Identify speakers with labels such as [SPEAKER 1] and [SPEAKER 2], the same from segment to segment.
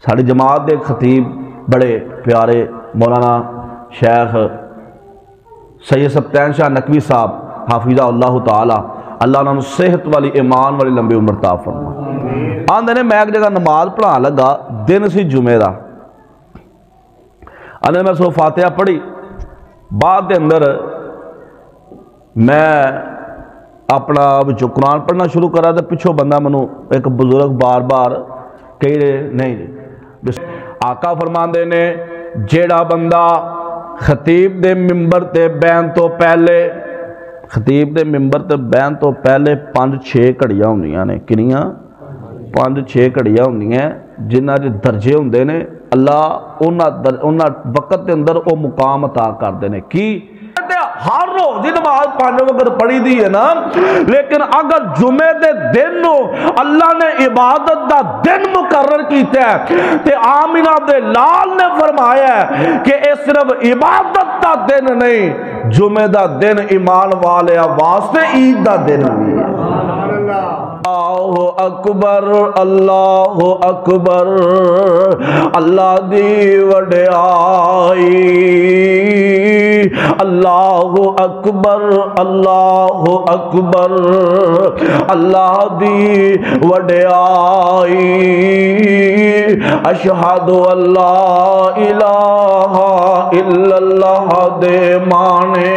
[SPEAKER 1] ساری جماعت دے خطیب بڑے پیارے مولانا شیخ سید سبطین شاہ نقوی صاحب حافظہ اللہ تعالی، اللہ انہوں نے صحت والی ایمان والی لمبی عمر عطا فرما۔ آندے نے میں ایک جگہ نماز پڑھا لگا، دن سی جمعہ دا، آندے میں سو فاتحہ پڑھی، بعد دے اندر میں اپنا قرآن پڑھنا شروع کرا تو پچھو بندہ منو ایک بزرگ بار بار کہی رہے نہیں آقا فرماندے نے جیڑا بندہ خطیب دے ممبر تے بین تو پہلے، خطیب دے ممبر تے بین تو پہلے 5-6 گھڑیاں ہوندیاں نے، کنیاں 5-6 گھڑیاں ہوندیاں جنہاں دے درجے ہوندے نے، اللہ انہاں وقت دے اندر او مقام عطا کردے نے۔ کی ہر روز دی نماز 5 وقت پڑھی دی ہے نا، لیکن اگر جمعے دے دن نو اللہ نے عبادت دا دن مقرر کیتا ہے تے آمینہ دے لال نے فرمایا ہے کہ اے صرف عبادت دا دن نہیں، جمعے دا دن ایمان والے واسطے عید دا دن بھی ہے۔ اللہ اکبر اللہ اکبر، اللہ دی وڈیائی، اللہ اکبر اللہ اکبر، اللہ دی وڈیائی، اشہد اللہ الہ الا اللہ دے مانے۔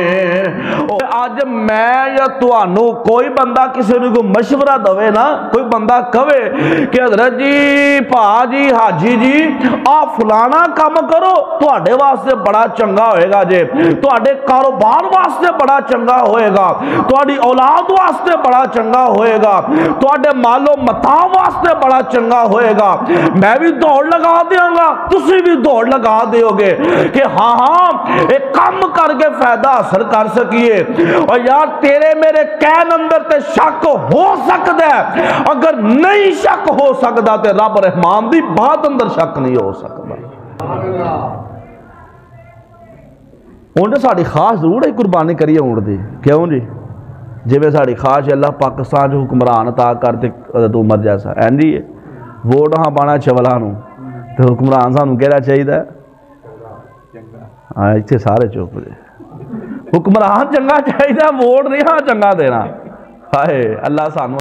[SPEAKER 1] آج میں یا توانو کوئی بندہ کسی نے کو مشورہ دوے نا، کوئی بندہ کہے کہ حضرت جی پا جی حاجی جی آ فلانا کام کرو تو آڑے واسطے بڑا چنگا ہوئے گا جے، تو آڑے کاروبار واسطے بڑا چنگا ہوئے گا، تو آڑی اولاد واسطے بڑا چنگا ہوئے گا، تو آڑے مال و متاع واسطے بڑا چنگا ہوئے گا، میں بھی دوڑ لگا دیاں گا، تسی بھی دوڑ لگا دیو گے کہ ہاں ہاں ایک کام کر کے فائدہ حاصل کر سکیے۔ اور یار تیرے میرے کین اندر تے شک ہو سکتا ہے، اگر نہیں شک ہو سکتا تے رب رحمان دی بات اندر شک نہیں ہو سکتا۔ انہیں ساڑی خواہش ضرور ہے قربانی کریے اونٹ دی، کیوں جی جی میں ساڑی خواہش ہے اللہ پاکستان جو حکمران عطا کرتے حضرت عمر جیسا این جی ووٹ ہاں پانا چولانوں تو حکمران سانوں کہنا چاہیے ہے ہاں اتنے سارے چوپ دے حکمران چنگا چاہیے ووٹ نہیں ہاں چنگا دینا ہائے اللہ سانوں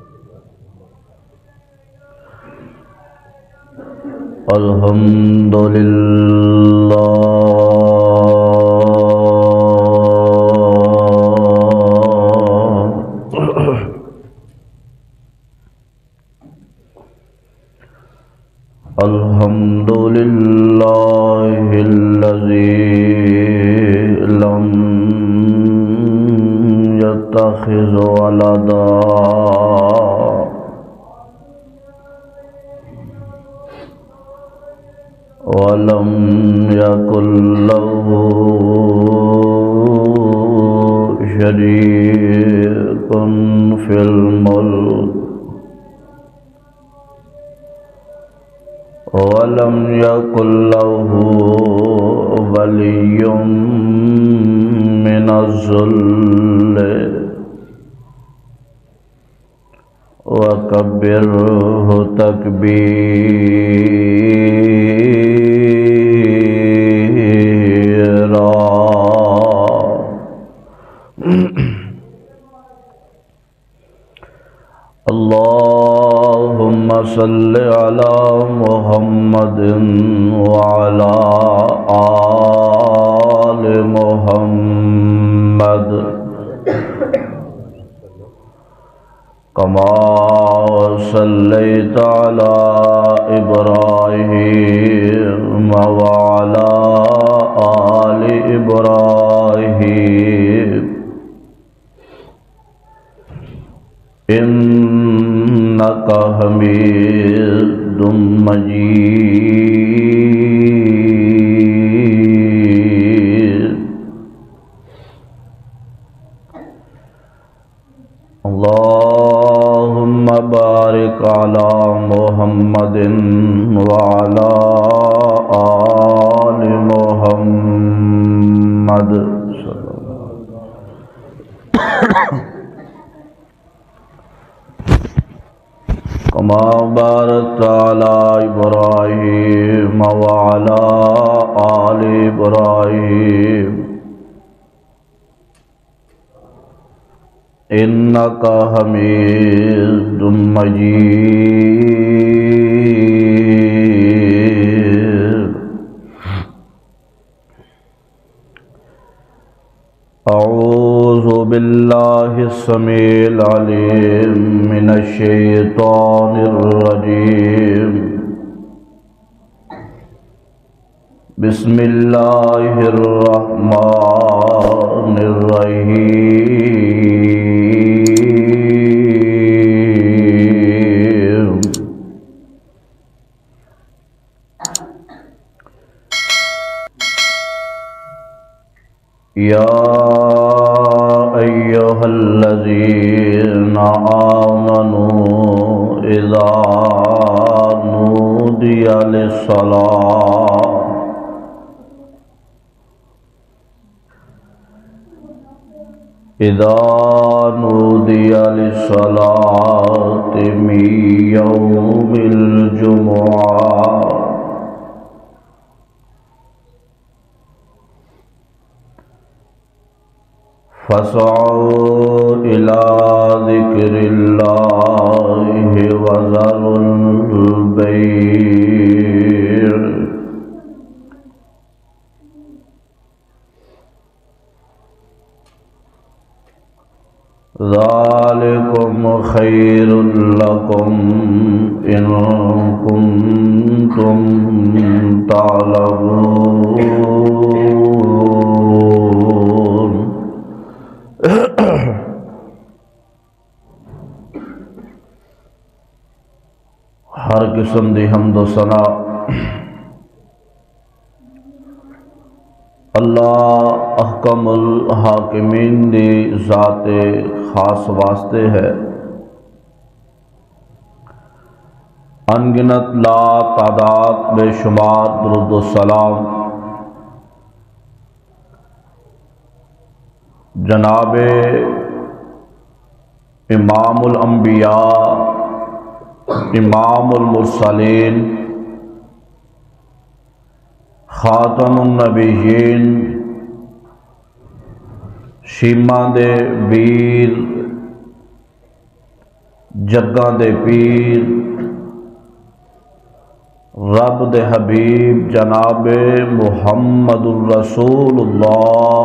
[SPEAKER 1] الحمدللہ الحمدللہ الذی لم يتخذ ولدا ولم يكن له شريك في الملك ولم يكن له ولي من الذل وكبره تكبيرا اللهم صل على محمد وعلى آل محمد كما صليت على إبراهيم وعلى آل إبراهيم إنك حميد مجيد اللهم بارك على محمد وعلى آل محمد كما باركت على إبراهيم وعلى آل إبراهيم إنك حميد مجيد. أعوذ بالله السميع العليم من الشيطان الرجيم. بسم الله الرحمن الرحيم. يا أيها الذين آمنوا إذا نودي للصلاة من يوم الجمعة فاسعوا إلى ذكر الله وذروا البيع ذلكم خير لكم إن كنتم تعلمون. ہر قسم دی حمد و ثنا اللہ احکم الحاکمین دی ذات خاص واسطے ہے. انگنت لا تعداد بے شمار درود و سلام جناب امام الانبیاء امام المرسلین خاتم النبیین شیماں دے ویر جگاں دے پیر رب دے حبیب جناب محمد الرسول اللہ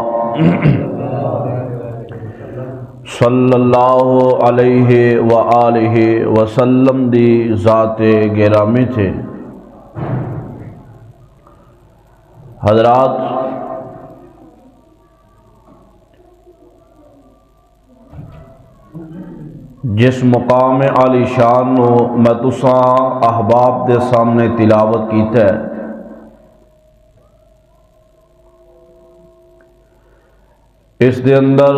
[SPEAKER 1] صلی اللہ علیہ وآلہ وسلم دی ذات گرامی تھے. حضرات، جس مقام عالی شان نو میں تساں احباب دے سامنے تلاوت کیتا ہے، اس دے اندر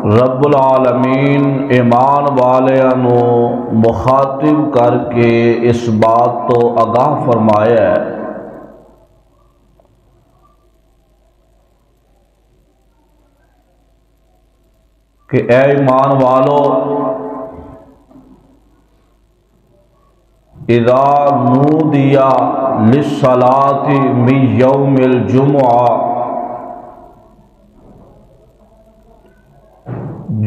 [SPEAKER 1] رب العالمین ایمان والیاں مخاطب کر کے اس بات تو آگاہ فرمایا ہے کہ اے ایمان والو، اذا نودی للصلاۃ من یوم الجمعہ،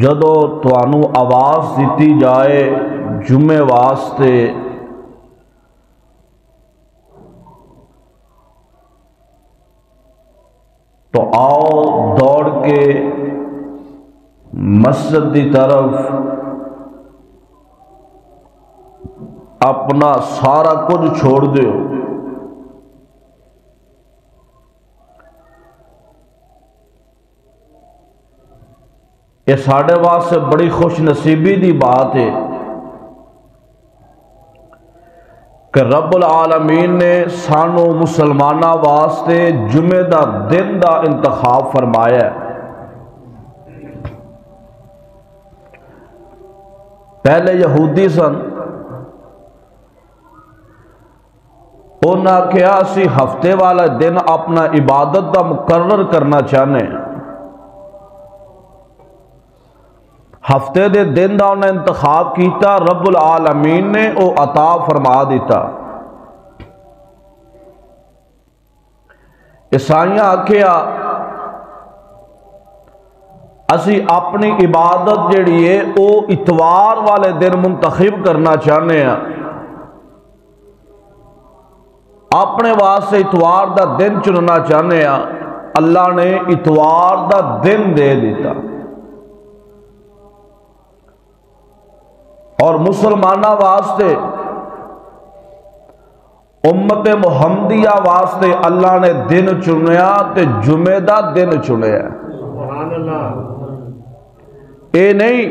[SPEAKER 1] جدو توانو آواز دیتی جائے جمعے واسطے تو آؤ دوڑ کے مسجد دی طرف اپنا سارا کچھ چھوڑ دیو. یہ ساڑھے واسطے بڑی خوش نصیبی دی بات ہے کہ رب العالمین نے سانو مسلمانہ واسطے جمعہ دا دن دا انتخاب فرمایا ہے. پہلے یہودی سن، انہاں کیا سی ہفتے والا دن اپنا عبادت دا مقرر کرنا چاہنے، ہفتے دے دن دا انہیں انتخاب کیتا، رب العالمین نے او عطا فرما دیتا۔ عیسائیاں آکھیا اسی اپنی عبادت جڑی ہے او اتوار والے دن منتخب کرنا چاہنے ہیں، اپنے واسطے اتوار دا دن چننا چاہنے ہیں۔ اللہ نے اتوار دا دن دے دیتا، اور مسلمانہ واسطے امت محمدیہ واسطے اللہ نے دن چنیا تے جمعہ دا دن چنیا۔
[SPEAKER 2] سبحان اللہ۔
[SPEAKER 1] اے نہیں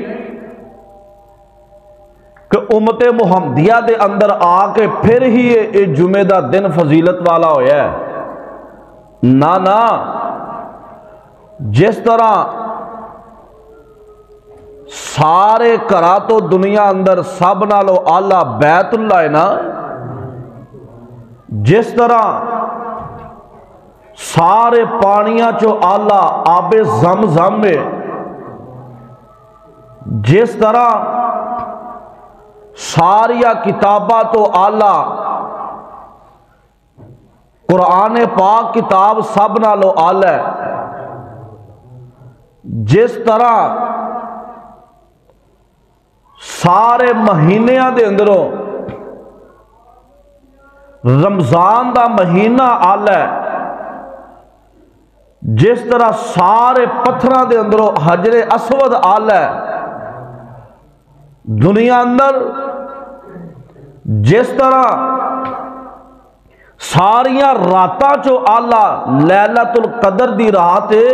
[SPEAKER 1] کہ امت محمدیہ دے اندر آ کے پھر ہی یہ جمعہ دا دن فضیلت والا ہویا ہے، نا جس طرح سارے کرا تو دنیا اندر سب نالو آلہ بیت اللہ ہے نا، جس طرح سارے پانیاں چو آلہ آب زمزم میں، جس طرح ساریا کتابہ تو آلہ قرآن پاک کتاب سب نالو آلہ ہے، جس طرح سارے مہینیاں دے اندروں رمضان دا مہینہ آلہ ہے، جس طرح سارے پتھراں دے اندروں حجر اسود آلہ ہے دنیا اندر، جس طرح ساریاں راتاں چو آلہ لیلۃ القدر دی رات ہے،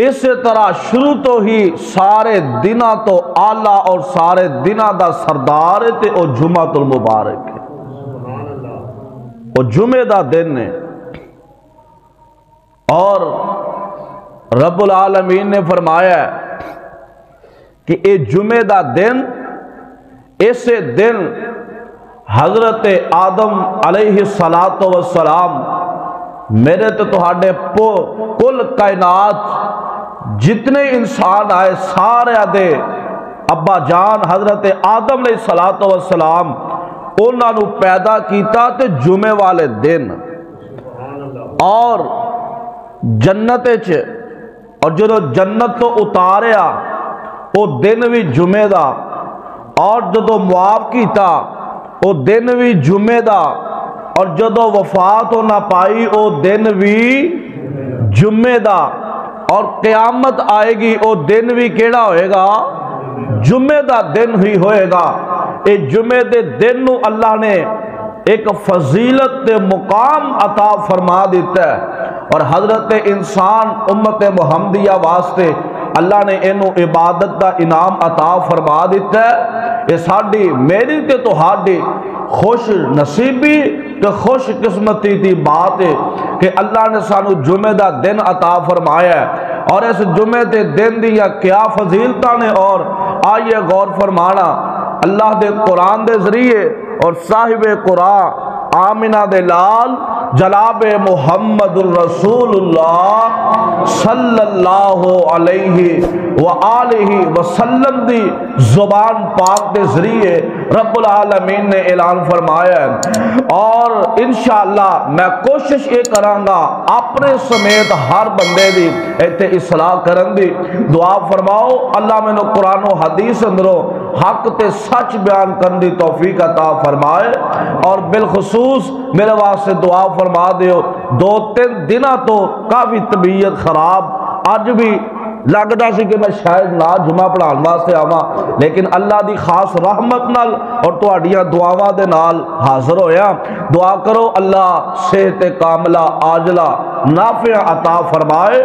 [SPEAKER 1] اس طرح شروع تو ہی سارے دنہ تو آلہ اور سارے دنہ دا سردار ہے تے او جمعہ المبارک ہے، او جمعہ دا دن ہے۔ اور رب العالمین نے فرمایا ہے کہ اے جمعہ دا دن، اسے دن حضرت آدم علیہ السلام میرے تو تہاڈے کل کائنات جتنے انسان آئے سارے دے ابا جان حضرت آدم علیہ السلام انہاں نو پیدا کیتا تے جمعے والے دن، اور جنت اور جدو جنت تو اتاریا او دن بھی جمعے دا، اور جدو معاف کیتا او دن بھی جمعے دا، اور جدو وفات ہونا پائی او دن بھی جمعے دا، اور قیامت آئے گی او دن بھی کیڑا ہوئے گا؟ جمعے دا دن ہی ہوئے گا۔ اے جمعے دے دن نو اللہ نے ایک فضیلت دے مقام عطا فرما دیتا ہے، اور حضرت انسان امت محمدیہ واسطے اللہ نے انہوں عبادت دا انعام عطا فرما دیتا ہے۔ یہ ساڑی میری تے تو ہاڑی خوش نصیبی تے خوش قسمتی دی بات ہے کہ اللہ نے سانو جمعہ دا دن عطا فرمایا ہے، اور اس جمعہ دے دن دیا کیا فضیلتاں نے، اور آئیے غور فرمانا اللہ دے قرآن دے ذریعے اور صاحب قرآن آمنہ دے لال جناب محمد الرسول اللہ صلی اللہ علیہ وآلہ وسلم دی زبان پاک دے ذریعے رب العالمین نے اعلان فرمایا ہے۔ اور انشاءاللہ میں کوشش یہ کرانگا اپنے سمیت ہر بندے دی ایتے اصلاح کرن دی دعا فرماؤ اللہ میں نو قرآن و حدیث اندروں حق تے سچ بیان کرن دی توفیق عطا فرمائے، اور بالخصوص میرے واسطے دعا فرما دیو۔ 2-3 دنہ تو کافی طبیعت خراب، آج بھی لگتا سی کہ میں شاید نہ جمعہ پڑھان واسطے آواں، لیکن اللہ دی خاص رحمت نال اور تہاڈیاں دعاواں دے نال حاضر ہویا۔ دعا کرو اللہ صحت کاملہ عاجلہ نافع عطا فرمائے،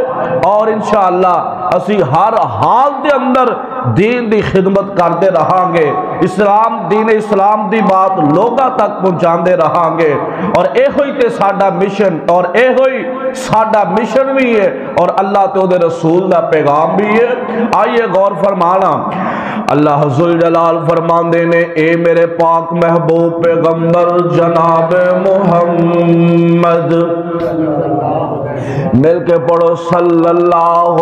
[SPEAKER 1] اور انشاءاللہ اسی ہر حال دے اندر دین دی خدمت کرتے رہاں گے، اسلام دین اسلام دی بات لوگاں تک پہنچاندے رہاں گے، اور اے ہوئی تے ساڈا مشن، اور اے ہوئی ساڈا مشن بھی ہے اور اللہ تے دے رسول دا پیغام بھی ہے۔ آئیے غور فرمانا اللہ ذوالجلال فرماندے نے اے میرے پاک محبوب پیغمبر جناب محمد مل کے پڑھو صلی اللہ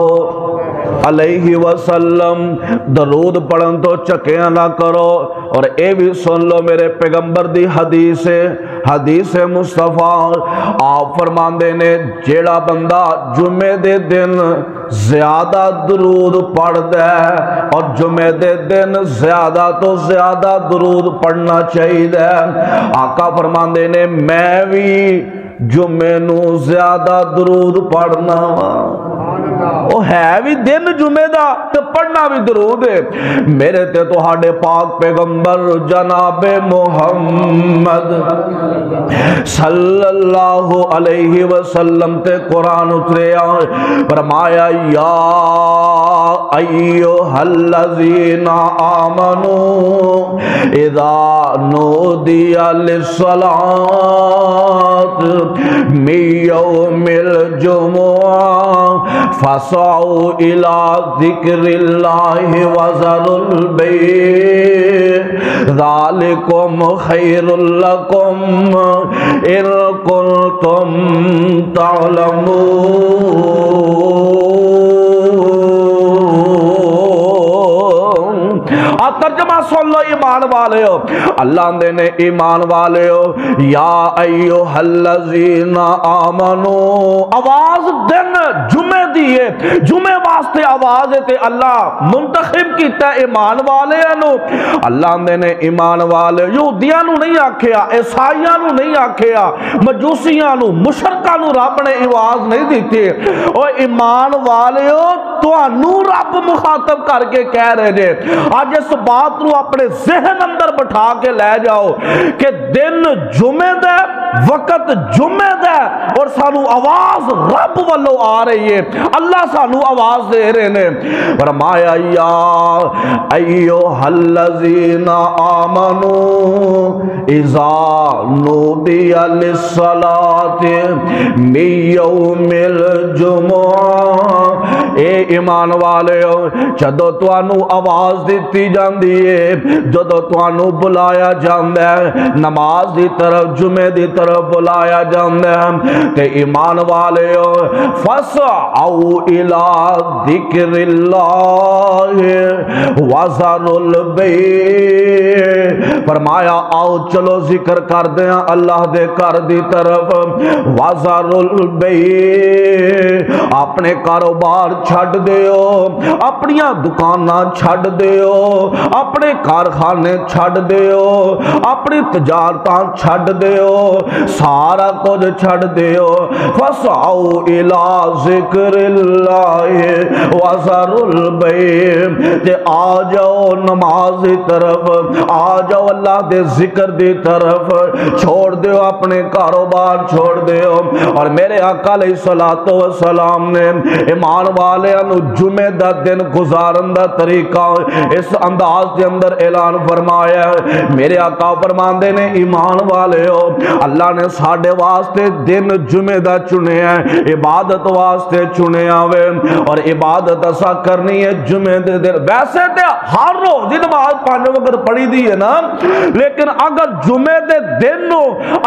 [SPEAKER 1] علیہ وسلم. درود پڑھن تو چکیاں نہ کرو. اور اے بھی سن لو میرے پیغمبر دی حدیث مصطفیٰ. آپ فرماندے نے جیڑا بندہ جمعے دے دن زیادہ درود پڑھ دے، اور جمعے دے دن زیادہ تو زیادہ درود پڑھنا چاہیے. آقا فرماندے نے میں بھی جمعے نو زیادہ درود پڑھنا وہ ہے بھی دن جمعے دا تے پڑھنا بھی درود ہے. میرے تے تہاڈے پاک پیغمبر جناب محمد صلی اللہ علیہ وسلم تے قرآن اتریا. فرمایا یا ایھا الذین آمنوا اذا نودی للصلاۃ من یوم الجمعہ فَسَعُوا إِلَىٰ ذِكْرِ اللَّهِ وَذَرُوا الْبَيْعَ ذَلِكُمْ خَيْرٌ لَكُمْ إِن كُنتُمْ تَعْلَمُونَ. ترجمہ سن لو ایمان والے ہو. اللہ نے ایمان والے ہو یا ایھا الذین آمنو. آواز دن جمعے دیئے جمعے واسطے آواز ہے تے اللہ منتخب کیتا ہے ایمان والے نو. اللہ نے ایمان والے یہودیاں نو نہیں آکھیا، عیسائیاں نو نہیں آکھیا، مجوسیاں نو مشرکاں نو رب نے آواز نہیں دیتی. او ایمان والے ہو تانوں رب مخاطب کر کے کہہ رہے نے. آج اس بات نو اپنے ذہن اندر بٹھا کے لے جاؤ کہ دن جمعے دے وقت جمعے دے اور سانو آواز رب والو آ رہی ہے. اللہ سانو آواز دے رہے نے. فرمایا یا ایھا الذین آمنوا اذا نودی للصلاۃ من یوم الجمعہ. اے ایمان والے ہو جدو توانو آواز دیتی جاندی ہے، جدو توانو بلایا جاندہ ہے نماز دی طرف جمعے دی طرف بلایا جاندہ ہے، تے ایمان والے ہو فَسْعَوْا إِلَىٰ ذِكْرِ اللَّهِ وَذَرُوا الْبَيْعَ. فرمایا آؤ چلو ذکر کر دیا اللہ دے گھر دی طرف. وَذَرُوا الْبَيْعَ اپنے کاروبار چھڈ دیو، اپنیاں دکاناں چھڈ دیو، اپنے کارخانے چھڈ دیو، اپنی تجارتاں چھڈ دیو، سارا کچھ چھڈ دیو. فَسْعَوْا إِلَىٰ ذِكْرِ اللَّهِ وَذَرُوا الْبَيْعَ. تے آ جاؤ نماز دی طرف، آ جاؤ اللہ دے ذکر دی طرف. چھوڑ دیو اپنے کاروبار چھوڑ دیو. اور میرے آقا علیہ الصلوۃ والسلام نے ایمان والیاں نو جمعے دا دن گزارن دا طریقہ اس انداز دے اندر اعلان فرمایا ہے. میرے آقا فرماندے نے ایمان والے ہو اللہ نے ساڈے واسطے دن جمعے دا چنے ہیں، عبادت واسطے چنے آوے. اور عبادت اسا کرنی ہے جمعے دے دن. ویسے تے ہر روز دی نماز 5 وقت پڑھی دی ہے نا، لیکن اگر جمعے دے دن نو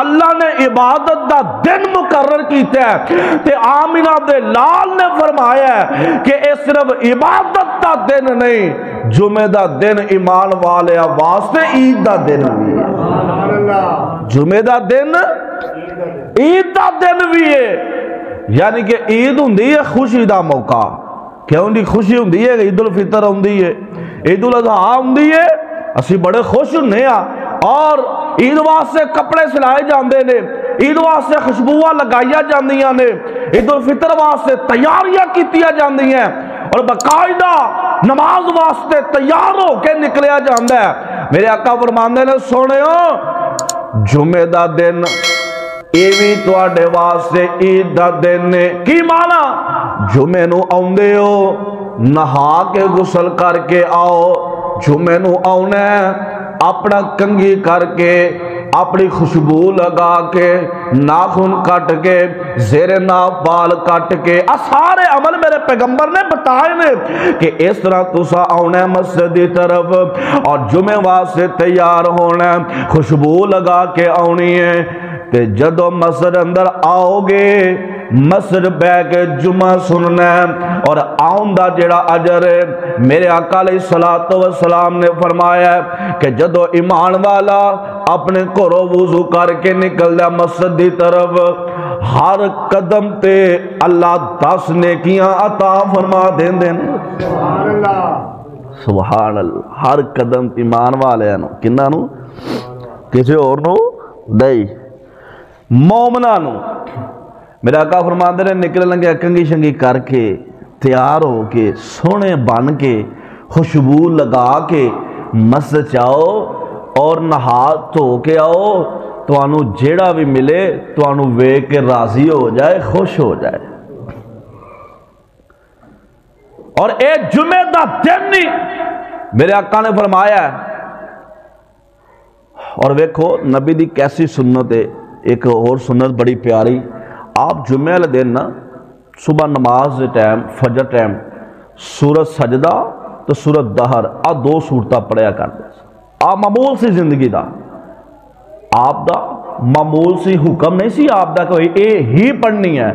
[SPEAKER 1] اللہ نے عبادت دا دن مقرر کیتا ہے تے آمینہ دے لال نے فرمایا ہے کہ اے صرف عبادت دا دن نہیں، جمعے دا دن ایمان والے واسطے عید دا دن بھی ہے. جمعے دا دن عید دا دن بھی ہے. یعنی کہ عید ہوندی ہے خوشی دا موقع. کیوں دی خوشی ہوندی ہے؟ عید الفطر ہوندی ہے، عید الاضحیٰ ہوندی ہے، اسی بڑے خوش ہونے ہاں. اور عید واسطے کپڑے سلائے جاندے نے، عید واسطے خوشبوواں لگائیاں جاندیاں نے، عید الفطر واسطے تیاریاں کیتیاں جاندیاں اور باقاعدہ نماز واسطے تیار ہو کے نکلیا جاندہ ہے. میرے آقا فرماندے نے سونےو جمعے دا دن ایویں تواڈے واسطے عید دا دن نے. کی مانا؟ جمعے نو آوندے ہو نہا کے غسل کر کے آؤ. جمعے نو آونا اپنا کنگھی کر کے اپنی خوشبو لگا کے ناخن کٹ کے زیر ناف بال کٹ کے سارے عمل میرے پیغمبر نے بتائے نے کہ اس طرح تسا آنا مسجد دی طرف اور جمعے واسطے تیار ہونا، خوشبو لگا کے آنی ہے. تے جدو مسجد اندر آؤ گے مسجد بہ کے جمعہ سننا ہے اور آؤں دا جڑا اجر ہے میرے آقا علیہ الصلوۃ والسلام نے فرمایا ہے کہ جدو ایمان والا اپنے گھروں وضو کر کے نکل دا مسجد دی طرف ہر قدم تے اللہ 10 نیکیاں عطا فرما دین دین سبحان اللہ سبحان اللہ ہر قدم ایمان والے نو کنہ نو کسی اور نو دائی مومنہ نو میرا آقا فرماندے نے نکل لنگے کنگی شنگی کر کے تیار ہو کے سونے بن کے خوشبو لگا کے مسجد جاؤ اور نہا دھو کے آؤ تو انو جیڑا بھی ملے تو انو وے کے راضی ہو جائے خوش ہو جائے اور ایک جمعہ دا دن نہیں میرے آقا نے فرمایا ہے اور ویکھو نبی دی کیسی سنت ہے ایک اور سنت بڑی پیاری آپ جمعہ لے دن نا صبح نماز دے ٹائم فجر ٹائم سورت سجدہ تو سورت دہر آ 2 سورتہ پڑھیا کر دے آپ معمول سی زندگی دا آپ دا معمول سی حکم نہیں سی آپ دا کہ اے ہی پڑھنی ہے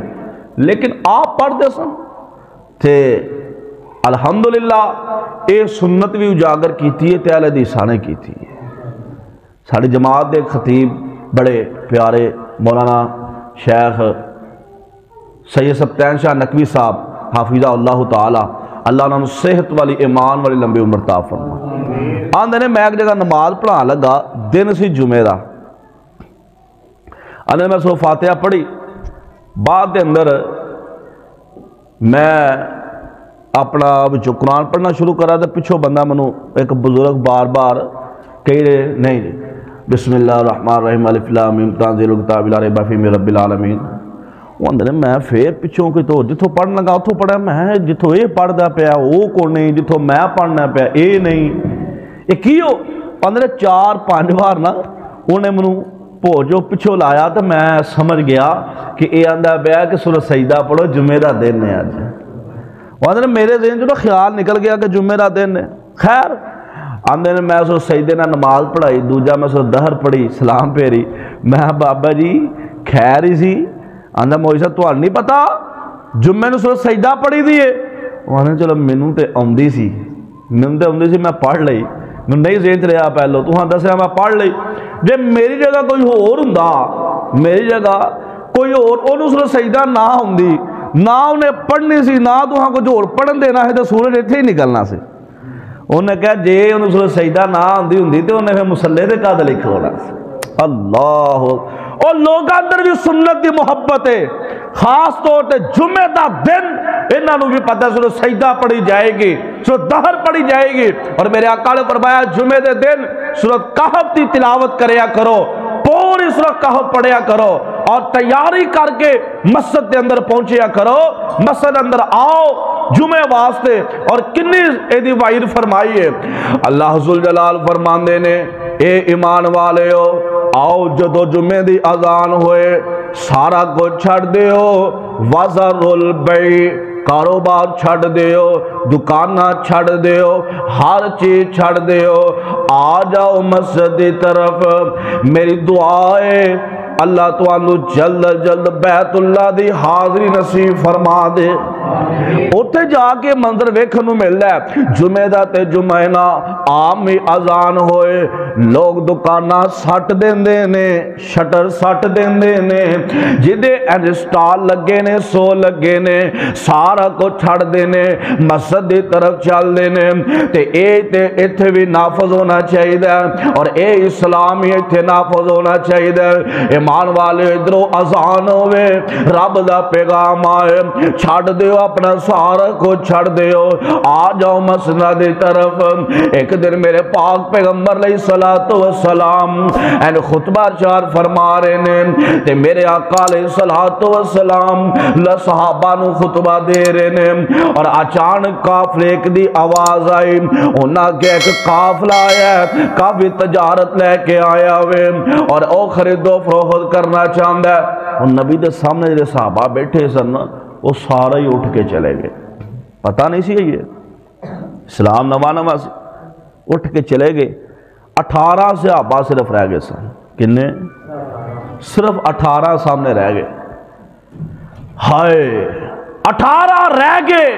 [SPEAKER 1] لیکن آپ پڑھ دے سن تھے الحمدللہ اے سنت بھی اجاگر کیتی ہے تے اہل حدیثاں نے کیتی ہے ساڑھی جماعت دے خطیب بڑے پیارے مولانا شیخ سید سبتین شاہ نقوی صاحب حافظہ اللہ تعالی اللہ نے صحت والی ایمان والی لمبی عمر عطا فرمائے آندے نے میں ایک جگہ نماز پڑھا لگا دن سی جمعہ دا آندے میں سو فاتحہ پڑھی بعد دے اندر میں اپنا قرآن پڑھنا شروع کرا تو پچھو بندہ منو ایک بزرگ بار بار کہی رہے نہیں بسم اللہ الرحمن الرحیم الف لام میم تنزیل الکتاب لا ریب فیہ من رب العالمین وہ اندر میں پھر پچھوں کوئی تو جتھوں پڑھن لگا اتھوں پڑھا میں جتھوں اے پڑھدا پیا او کو نہیں جتھوں میں پڑھنا پیا اے نہیں اے کیو اندر 4-5 بار نا انہیں منو پوجو پچھو لایا تو میں سمجھ گیا کہ اے آندہ پیا کہ سورۃ سجدہ پڑھو جمعہ دا دن ہے آج وہ اندر میرے ذہن جو خیال نکل گیا کہ جمعہ دا دن ہے خیر آندے نے میں سورۃ سجدے نہ نماز پڑھائی دوجا میں سورۃ دہر پڑھی سلام پھیری میں بابا جی خیر ہی سی آندہ موئی صاحب تو نہیں پتا جمعہ نے سورۃ سجدہ پڑھی دیئے وہ آندے چلو منوں تے اوندی سی میں پڑھ لئی میں نہیں ذہن رہا پہلو تو ہاں دسیا میں پڑھ لئی جے میری جگہ کوئی اور ہوندا میری جگہ کوئی اور انہوں سورۃ سجدہ نہ ہوندی نہ انہیں پڑھنی سی نہ تو ہاں کچھ اور پڑھن دینا ہے تو سورج اتھے ہی نکلنا سی انہیں کہا جے انہوں سورۃ سجدہ نہ ہوندی تو انہیں پھر مسلح دے قاد لکھ ہونا سی اللہ اور لوگ اندر بھی سنت دی محبت ہے خاص طور تے جمعہ دا دن انہاں نوں بھی پتہ سورۃ سجدہ پڑھی جائے گی سورۃ دہر پڑھی جائے گی اور میرے آقا نے فرمایا جمعہ دے دن سورۃ کہف دی تلاوت کریا کرو پوری سورۃ کہف پڑھیا کرو اور تیاری کر کے مسجد دے اندر پہنچیا کرو مسجد اندر آؤ جمعہ واسطے اور کنی ایدی وعید فرمائی ہے اللہ ذوالجلال فرماندے نے اے ایمان والے ہو آؤ جدو جمعہ دی اذان ہوئے سارا کو چھڑ دیو وزر البیع کاروبار چھڑ دیو دکانہ چھڑ دیو ہر چیز چھڑ دیو آ جاؤ مسجد دی طرف میری دعا ہے اللہ تو انو جلد جلد بیت اللہ دی حاضری نصیب فرما دے اٹھے جا کے منظر ویکھنو مل ہے جمعہ دا تے جمعہ نا آمی اذان ہوئے لوگ دکانہ سٹ دین دینے شٹر سٹ دین دینے جدے انسٹال لگے نے سو لگے نے سارا کو چھڑ دینے مسجد دی طرف چل دینے تے ایتھے بھی نافذ ہونا چاہیے دے اور اے اسلامی ایتھے نافذ ہونا چاہیے دے ایمان والے ادھرو اذان ہوئے رب دا پیغام آئے چھڑ دیو اپنا سارا کو چھڑ دیو آ جاؤ مسجد دی طرف ایک دن میرے پاک پیغمبر علیہ السلام این خطبہ چار فرما رہے نے تے میرے آقا علیہ السلام صحابہ نو خطبہ دے رہے نے اور اچانک قافلے ایک دی آواز آئی انہاں کے ایک قافلہ آیا ہے کافی تجارت لے کے آیا ہوئے اور او خرید و فروخت کرنا چاہتا ہے اور نبی دے سامنے جڑے صحابہ بیٹھے سن وہ سارے ہی اٹھ کے چلے گئے پتہ نہیں سی یہ اسلام نواں سی اٹھ کے چلے گئے 18 صحابہ صرف رہ گئے سن کنے صرف 18 سامنے رہ گئے ہائے 18 رہ گئے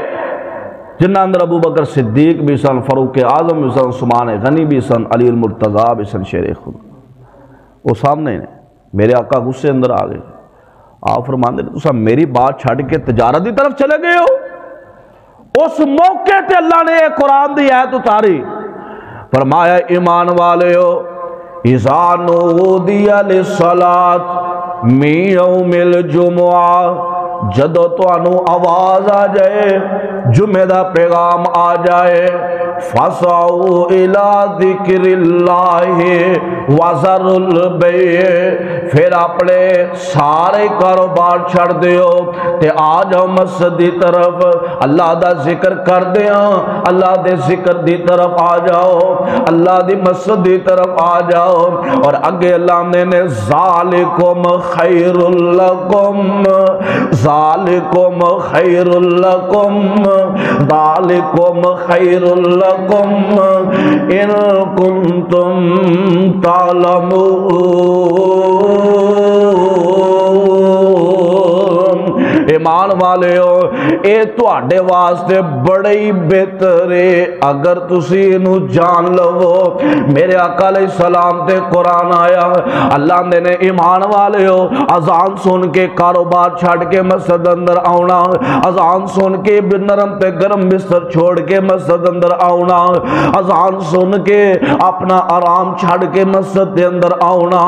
[SPEAKER 1] جنہ اندر ابو بکر صدیق بھی سن، فاروق اعظم بھی سن، عثمان غنی بھی سن، علی المرتضیٰ بھی سن شیر خدا. وہ سامنے نے میرے آقا غصے اندر آ گئے. آپ فرماندے تسا میری بات چھڑ کے تجارت دی طرف چلے گئے ہو. اس موقع تے اللہ نے ایک قرآن دی آیت اتاری، فرمایا ایمان والے ہو اذا نودی للصلاۃ من یوم الجمعہ، جدو تو انو آواز آ جائے، جمعہ دا پیغام آ جائے، فَسَعُوا إِلَىٰ ذِكْرِ اللَّهِ وَذَرُوا الْبَيْعَ، پھر اپنے سارے کاروبار چھڑ دیو تے آ جاؤ مسجد دی طرف، اللہ دا ذکر کر دیاں، اللہ دے ذکر دی طرف آ جاؤ، اللہ دی مسجد دی طرف آ جاؤ. اور اگے اللہ نے ذالکم خیر لکم، ذالکم خیر لکم، ذالکم خیر لکم ان کنتم تعلمون. ایمان والے ہو اے تواڈے واسطے بڑے ہی بہتر ہے اگر تسی انو جان لو. میرے آقا علیہ السلام تے قرآن آیا، اللہ نے ایمان والے ہو اذان سن کے کاروبار چھڑ کے مسجد اندر آونا، اذان سن کے نرم تے گرم بستر چھوڑ کے مسجد اندر آونا، اذان سن کے اپنا آرام چھڑ کے مسجد دے اندر آونا،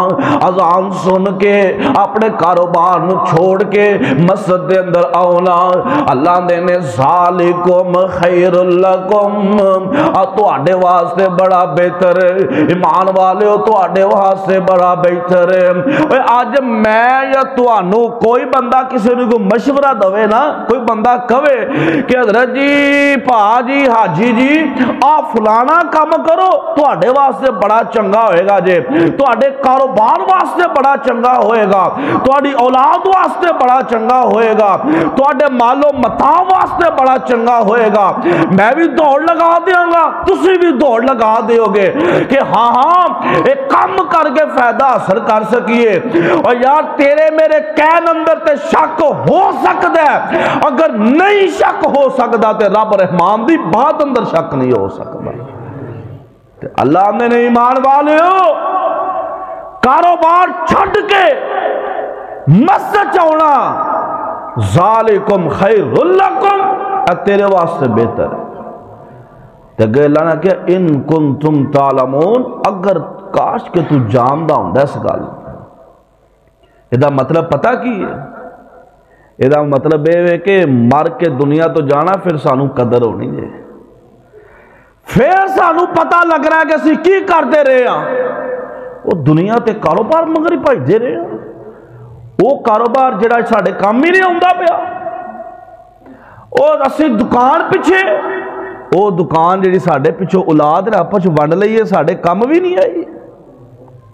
[SPEAKER 1] اذان سن کے اپنے کاروبار نو چھوڑ کے مسجد دے اندر آونا. اللہ نے ذالکم خیر لکم، تواڈے واسطے بڑا بہتر ہے. ایمان والے ہو تواڈے واسطے بڑا بہتر ہے. آج میں یا تانوں کوئی بندہ کسی نے کوئی مشورہ دوے نا، کوئی بندہ کہے کہ حضرت جی پا جی حاجی جی آ فلانا کام کرو تواڈے واسطے بڑا چنگا ہوئے گا، جے تواڈے کاروبار واسطے بڑا چنگا ہوئے گا، تواڈی اولاد واسطے بڑا چنگا ہوئے گا، تواڈے مال و متاع واسطے بڑا چنگا ہوئے گا، میں بھی دوڑ لگا دیاں گا تسی بھی دوڑ لگا دیو گے کہ ہاں ہاں ایک کام کر کے فائدہ حاصل کر سکیے. اور یار تیرے میرے کہن اندر تے شک ہو سکتا ہے، اگر نہیں شک ہو سکتا تے رب رحمان دی بات اندر شک نہیں ہو سکتا. اللہ نے ایمان والے ہو کاروبار چھڑ کے مسجد چاونا، ذالکم خیر لکم، تیرے واسطے بہتر ہے. تے اللہ نے کہا ان کنتم تعلمون، اگر کاش کہ تو جاندہ ہوں اس گل. یہ مطلب پتہ کی ہے؟ یہ مطلب یہ ہے کہ مر کے دنیا تو جانا پھر سانو قدر ہونی ہے، پھر سانو پتہ لگ رہا ہے کہ اسی کی کرتے رہے ہیں. وہ دنیا تے کاروبار مگر ہی بھجدے رہے ہیں، وہ کاروبار جڑا ساڈے کام ہی نہیں آندا پیا. اور اسی دکان پیچھے، وہ دکان جڑی ساڈے پیچھے اولاد نے آپس ونڈ لئیے ساڈے کم بھی نہیں آئی.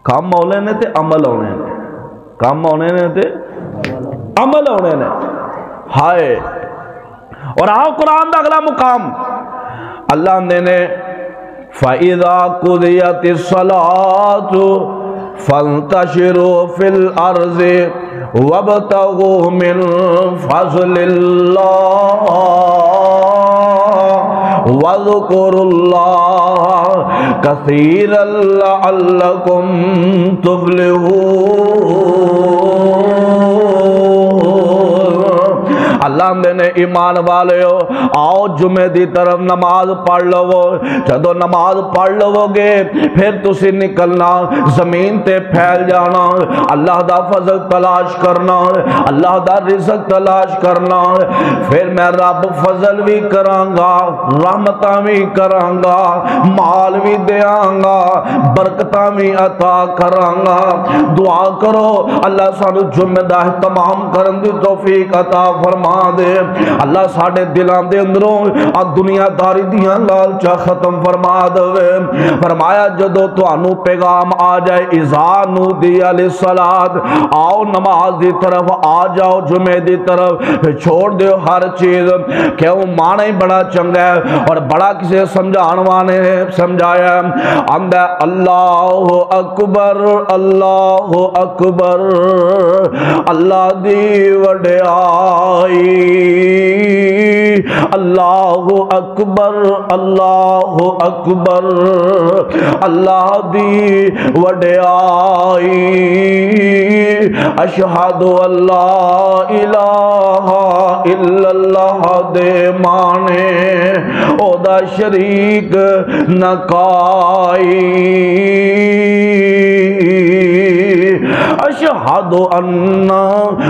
[SPEAKER 1] کم آنے نے تے عمل آنے نے، کم آنے نے تے عمل آنے نے. ہائے اور آؤ قرآن دا اگلا مقام اللہ نے فَإِذَا قُضِيَتِ الصَّلَاةُ فَانْتَشِرُوا فِي الْأَرْضِ وَابْتَغُوا مِنْ فَضْلِ اللَّهِ وَاذْكُرُوا اللَّهَ كَثِيرًا لَعَلَّكُمْ تُفْلِحُونَ. اللہ نے ایمان والے ہو آؤ جمعے دی طرف نماز پڑھ لو. جدو نماز پڑھ لو گے پھر تسی نکلنا زمین تے پھیل جانا، اللہ دا فضل تلاش کرنا، اللہ دا رزق تلاش کرنا. پھر میں رب فضل بھی کرانگا، رحمتاں بھی کرانگا، مال بھی دیانگا، برکتاں بھی عطا کرانگا. دعا کرو اللہ سانو جمعہ دا اہتمام کرن دی توفیق عطا فرما. دے اللہ ساڑے دلان دے اندروں دنیا داری دیاں لالچا ختم فرما دے فرمایا جدو تو انو پیغام آ جائے اذا نودی للصلاۃ آؤ نماز دی طرف آ جاؤ جمعے دی طرف چھوڑ دیو ہر چیز کیوں معنی بڑا چنگا ہے اور بڑا کسے سمجھانوانے سمجھایا اندہ اللہ اکبر اللہ اکبر اللہ دی وڈیائی اللہ اکبر اللہ اکبر اللہ دی وڈیائی اشہد اللہ الہ الا اللہ دے مانے او دا شریک نہ کائی اشہد ان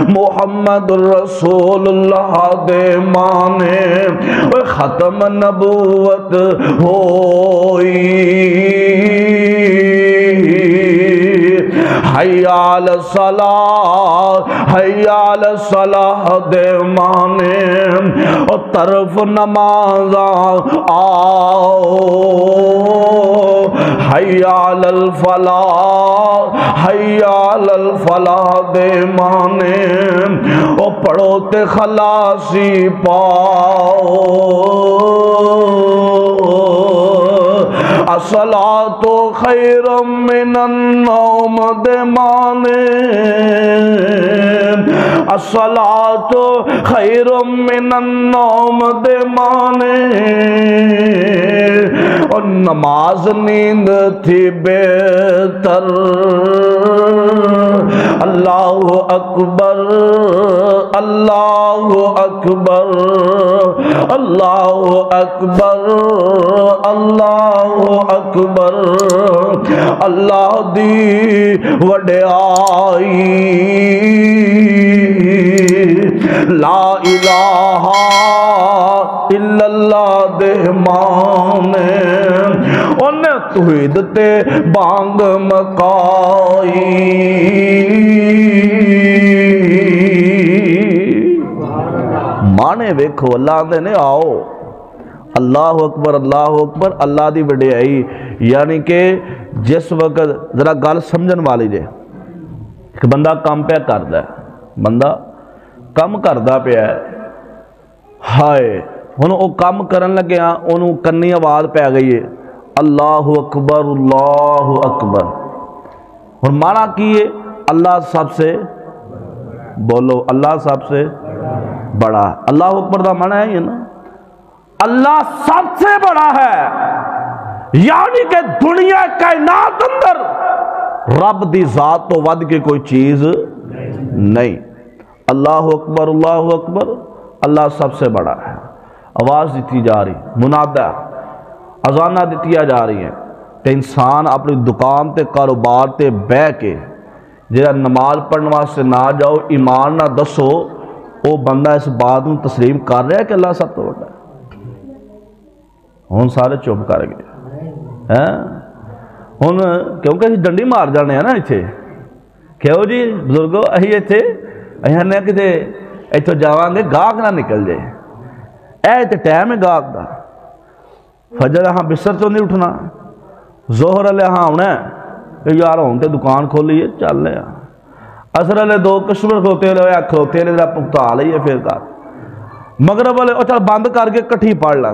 [SPEAKER 1] محمد رسول اللہ دے مانے ختم نبوت ہوئی حی علی الصلاۃ حی علی الصلاۃ دے مانے اور طرف نماز آؤ حی علی الفلاح حی علی الفلاح دے مانے اور پڑھو تے خلاصی پاؤ الصلاۃ خیر من النوم دے مانے الصلاۃ خیر من النوم دے مانے اور نماز نیند تھی بہتر اللہ اکبر اللہ اکبر اللہ اکبر اللہ اکبر اللہ دی وڈیائی لا الہ الا اللہ دے مانے انہیں توحید تے بانگ مکائی مانے ویکھو اللہ دے نے آؤ اللہ اکبر اللہ دی وڈیائی یعنی کہ جس وقت ذرا گل سمجھن والی جے ایک بندہ کام پہ کردا ہے بندہ کم کردا پیا ہے ہائے ہن او کم کرن لگیا اونوں کنی آواز پی گئی ہے اللہ اکبر ہن مانا کی ہے اللہ سب سے بولو اللہ سب سے بڑا اللہ اکبر دا مانا ہے یہ نا اللہ سب سے بڑا ہے یعنی کہ دنیا کائنات اندر رب دی ذات تو ود کے کوئی چیز نہیں اللہ اکبر اللہ سب سے بڑا ہے آواز دیتی جا رہی منادہ اذانہ دیتی جا رہی ہیں کہ انسان اپنی دکان تے کاروبار تے بہ کے جہاں نماز پڑھنے واسطے نہ جاؤ ایمان نہ دسو وہ بندہ اس بات میں تسلیم کر رہا ہے کہ اللہ سب تو بڑا ہے ہن سارے چپ کر گئے ہن کیونکہ ڈنڈی مار جانے ہیں نا اتنے کہو جی بزرگو اہی اتنے اہنے کتے اتو جاواں گے گاہک نہ نکل جائے اے تے ٹائم ہے گاہک دا فجر ہاں بستر تو نہیں اٹھنا ظہر علیہ ہاں ہونا ہے یار ہوں تے دکان کھولی ہے چل لیا اثر علیہ دو کشمر کھوتے لے کھوتے لے پکتا لئیے پھر کار مغرب والے چل بند کر کے کٹھی پڑھ لیں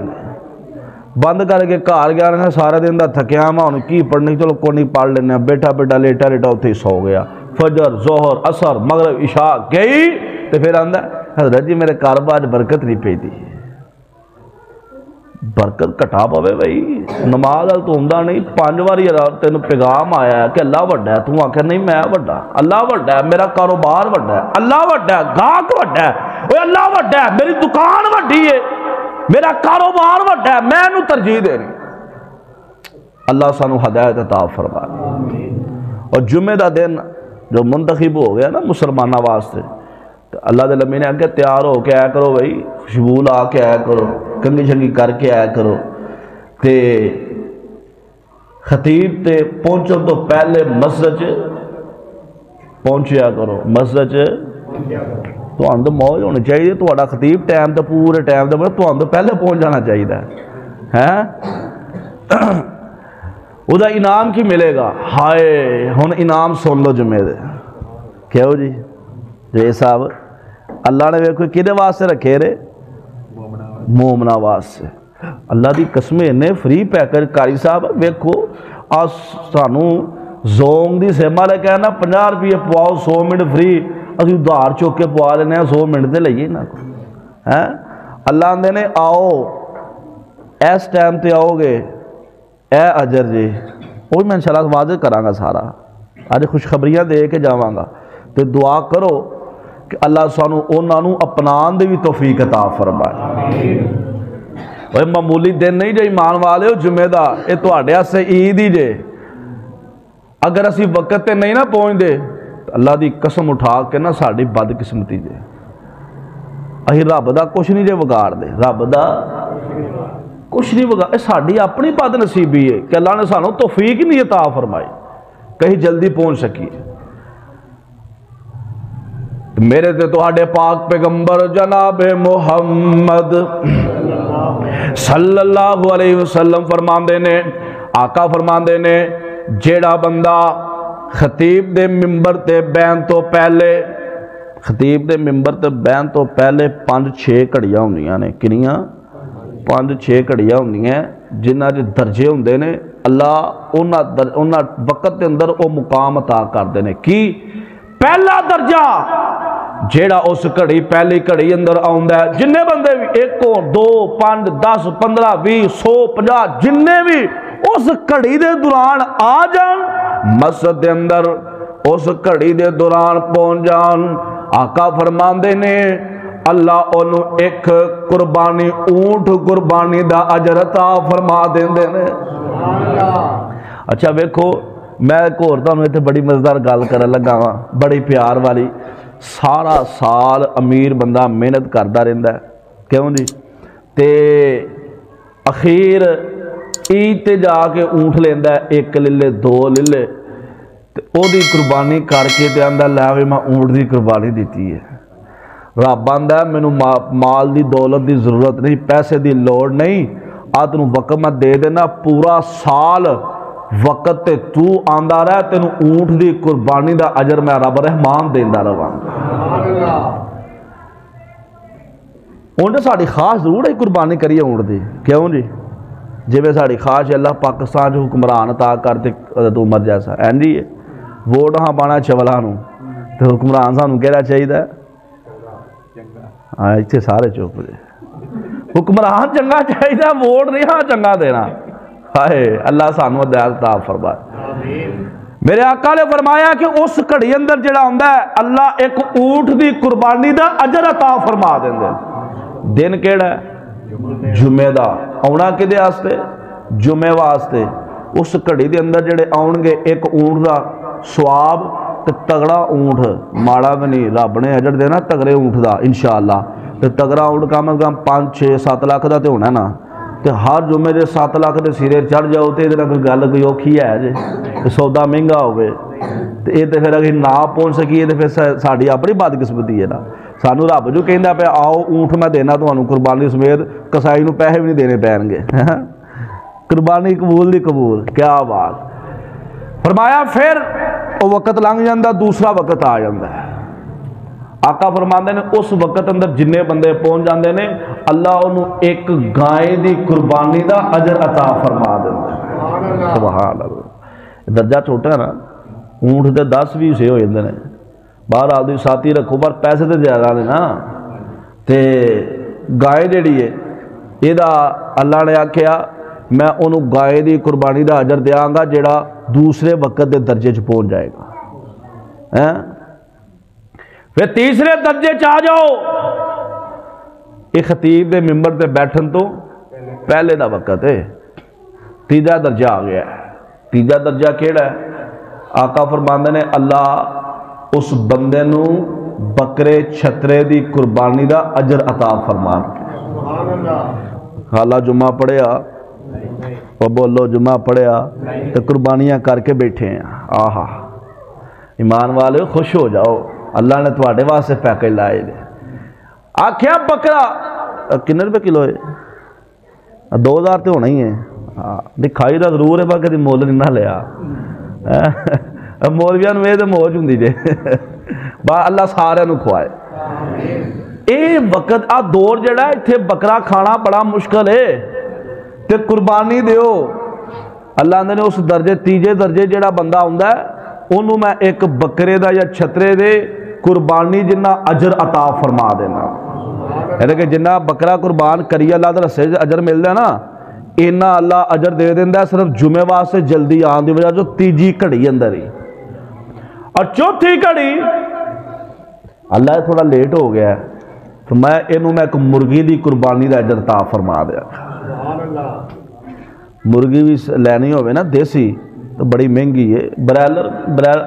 [SPEAKER 1] بند کر کے گھر گیا رہا سارے دن دا تھکیا میں ہوں کی پڑھنے چلو کونی پڑھ لینے بیٹھا بیٹھا لیٹا لیٹا اتھے ہی سو گیا فجر ظہر اثر مغرب عشاء گئی تو پھر آندہ حضرت جی میرے کاروبار برکت نہیں پی دی برکت کٹا پوے بھائی نماز تو ہوندہ نہیں 5 باری تین پیغام آیا ہے کہ اللہ وڈا ہے تو آخر نہیں میں وڈا اللہ وڈا ہے میرا کاروبار وڈا ہے اللہ وڈا ہے گاہک وڈا ہے اوہ اللہ وڈا ہے میری دکان وڈی ہے میرا کاروبار وڈا ہے میں انہوں ترجیح دے رہی اللہ سانو ہدایت عطا فرمائے اور جمعہ دا دن جو منتخب ہو گیا نا مسلمانہ واسطے تو اللہ دے لمحے نے آگے تیار ہو کے آیا کرو بھائی خوشبو لا کے آیا کرو کنگی شنگی کر کے آیا کرو تے خطیب تے پہنچو تو پہلے مسجد پہنچیا کرو مسجد ਤੁਹਾਨੂੰ ਤਾਂ ਮੌਜ ਹੋਣੀ ਚਾਹੀਦੀ, ਤੁਹਾਡਾ ਖਤੀਬ ਟਾਈم ਤੇ ਪੂਰੇ ਟਾਈਮ ਤੇ ਤੁਹਾਨੂੰ ਤਾਂ ਪਹਿਲੇ ਪਹੁੰਚ ਜਾਣਾ ਚਾਹੀਦਾ ਹੈ। ਉਹਦਾ ਇਨਾਮ ਕੀ ਮਿਲੇਗਾ? ਹਾਏ ਹੁਣ ਇਨਾਮ ਸੁਣ ਲਓ ਜੁਮੇ ਦੇ। ਕਿਉਂ ਜੀ ਜੇ ਸਾਹਿਬ ਅੱਲਾ ਨੇ ਵੇਖੋ ਕਿਹਦੇ ਵਾਸਤੇ ਰੱਖੇ ਰੇ? ਮੋਮਨਾ ਵਾਸਤੇ। ਅੱਲਾ ਦੀ ਕਸਮ ਇੰਨੇ ਫ੍ਰੀ ਪੈਕੇਜ ਕਾਰੀ ਸਾਹਿਬ ਵੇਖੋ ਆ ਸਾਨੂੰ ਜ਼ੋਂਗ ਦੀ ਸਿਮ ਵਾਲੇ ਕਹਿੰਦਾ 50 ਰੁਪਏ ਪਵਾਓ 100 ਮਿੰਟ ਫ੍ਰੀ, ਅਸੀਂ ਉਧਾਰ ਚੁੱਕ ਕੇ ਪਵਾ ਲੈਂਦੇ ਹਾਂ 100 ਮਿੰਟ ਤੇ ਲਈਏ ਇਹਨਾਂ ਕੋਲ ਹੈ। ਅੱਲਾ ਆਂਦੇ ਨੇ ਆਓ ਇਸ ਟਾਈਮ ਤੇ ਆਓਗੇ ਇਹ ਅਜਰ ਜੀ, ਉਹ ਮੈਂ ਇੰਸ਼ਾਅੱਲਾ ਵਾਜ਼ਿਹ ਕਰਾਂਗਾ ਸਾਰਾ, ਅੱਜ ਖੁਸ਼ਖਬਰੀਆਂ ਦੇ ਕੇ ਜਾਵਾਂਗਾ। ਤੇ ਦੁਆ ਕਰੋ کہ اللہ سانو انہوں نے اپنان دے بھی توفیق عطا فرمائے۔ وہ معمولی دن نہیں جو ایمان والے ہو جمعہ دا، یہ تواڈے واسطے عید ہی جے۔ اگر اسی وقت تے نہیں نہ پہنچ دے اللہ دی قسم اٹھا کے نہ ساڈی بد قسمتی جے، اسی رب دا کچھ نہیں جے وگاڑ دے، رب دا کچھ نہیں وگاڑ، ساڈی اپنی بد نصیبی ہے کہ اللہ نے سانو توفیق نہیں عطا فرمائی کہیں جلدی پہنچ سکی۔ میرے تے تواڈے پاک پیغمبر جناب محمد صلی اللہ علیہ وسلم فرماندے نے، آقا فرماندے نے جیڑا بندہ خطیب دے ممبر تے بین تو پہلے، خطیب دے ممبر تے بین تو پہلے 5-6 گھڑیاں ہوندیاں نے، کنیاں 5-6 گھڑیاں ہوندیاں جنہاں دے درجے ہوندے نے، اللہ انہاں وقت دے اندر او مقام عطا کردے نے۔ کی پہلا درجہ جیڑا اس گھڑی پہلی گھڑی اندر آؤندا ہے، جننے بندے بھی 1 2 5 10 15 20 100 50 جننے بھی اس گھڑی دے دوران آ جان مسجد دے اندر، اس گھڑی دے دوران پہنچ جان، آقا فرماندے نے اللہ انہوں ایک قربانی اونٹ قربانی دا اجر عطا فرما دیندے نے۔ اچھا ویکھو میں ایک اور تانوں ایتھے بڑی مزیدار گل کرن لگا ہاں، بڑی پیار والی۔ سارا سال امیر بندہ محنت کرتا رہتا ہے، کیوں جی؟ تے اخیر عید تے جا کے اونٹ لینا ہے، 1 لے لے 2 لے لے، تے او دی قربانی کر کے تے آندا لے وے میں اونٹ دی قربانی دیتی ہے۔ رب آندا ہے مینوں مال دی دولت دی ضرورت نہیں، پیسے دی لوڑ نہیں، آ تینوں وقت میں دے دینا، پورا سال وقت تے تو آندا رہا تینوں اونٹ دی قربانی دا اجر میں رب رحمان دیندا رہواں۔ اونٹ ساڑی خاص ضرور ہے قربانی کریے اونٹ دی، کیوں جی؟ جی میں ساڑی خاص ہے اللہ پاکستان جو حکمران عطا کرتے حضرت عمر جیسا این جی ہے، ووٹ ہاں پانا چولہانوں تو حکمران سانوں کہنا چاہیے ہاں اتنے سارے چوپ دے حکمران چنگا چاہیے، ووٹ نہیں ہاں چنگا دینا۔ ہائے اللہ سانو ہدایت عطا فرمائے۔ میرے آقا نے فرمایا کہ اس گھڑی اندر جڑا ہوندا ہے اللہ ایک اونٹ دی قربانی دا اجر عطا فرما دیندے۔ دن کیڑا ہے؟ جمعے دا۔ آنا کدے واسطے؟ جمعے واسطے۔ اس گھڑی دے اندر جڑے آن گے ایک اونٹ دا ثواب تے تگڑا اونٹ، ماڑا بھی نہیں، رب نے اجر دینا تگڑے اونٹ دا انشاءاللہ۔ تے تگڑا اونٹ کم از کم 5-6-7 لاکھ دا تے ہونا نا، تے ہر جمعے دے 7 لاکھ دے سیرے چڑھ جاؤ تے ادھر کوئی گل کوئی اوکھی ہے جی، تے سودا مہنگا ہوئے تے یہ تے پھر اگر نہ پہنچ سکیے تے پھر ساڑی اپنی بد قسمتی ہے نا۔ سانو رب جو کہندا پیا آؤ اونٹ میں دینا تمہانوں قربانی سمیت، کسائی نو پیسے بھی نہیں دینے پین گے، قربانی قبول دی قبول۔ کیا بات فرمایا۔ پھر وہ وقت لنگ جاندہ، دوسرا وقت آ جاندہ ہے۔ آقا فرماندے نے اس وقت اندر جننے بندے پہنچ جاندے نے اللہ انہوں ایک گائے دی قربانی دا اجر عطا فرما دیندے۔ سبحان اللہ۔ درجہ چھوٹا ہے نا، اونٹ دے 10 بھی سے ہو جاندے نے، باہر آدھی ساتھی رکھو پر پیسے تے زیادہ نے نا۔ تے گائے جڑی ہے یہ دا اللہ نے آکھیا میں انہوں گائے دی قربانی دا اجر دیاں گا جڑا دوسرے وقت دے درجے چ پہنچ جائے گا۔ پھر تیسرے درجے چ آ جاؤ، یہ خطیب دے ممبر تے بیٹھن تو پہلے دا وقت ہے، تیجا درجہ آ گیا ہے۔ تیجا درجہ کیڑا ہے؟ آقا فرماندے نے اللہ اس بندے نو بکرے چھترے دی قربانی دا اجر عطا فرمان کے۔ حالہ جمعہ پڑھیا وہ بولو جمعہ پڑھیا تو قربانیاں کر کے بیٹھے ہیں، آہا ایمان والے خوش ہو جاؤ، اللہ نے تواڈے واسطے پیکج لائے دے۔ آکھیا بکرا کنے روپے کلو ہے؟ 2000 تو ہونا ہی ہے. کھائی دا ضرور ہے پر کدی مول نہیں نہ لیا. مولویاں نوں یہ تو موج ہوندی جے. اللہ سارے نوں کھوائے. اے وقت آ دور جڑا اتھے بکرا کھانا بڑا مشکل ہے تے قربانی دیو. اللہ نے اس درجے تیجے درجے جڑا بندہ ہوندا ہے انہوں میں ایک بکرے دا یا چھترے دے قربانی جنہ اجر عطا فرما دینا. یعنی کہ جنہ بکرا قربان کری اللہ دے رستے اجر ملدا ہے نا اینا اللہ اجر دے دیندا ہے صرف جمعے واسطے جلدی آن دی وجہ جو تیجی گھڑی اندر ہی. اور چوتھی گھڑی اللہ تھوڑا لیٹ ہو گیا تو میں ایک مرغی دی قربانی دا اجر عطا فرما دیا. مرغی بھی لینی ہوئے نا دیسی تو بڑی مہنگی ہے. برائلر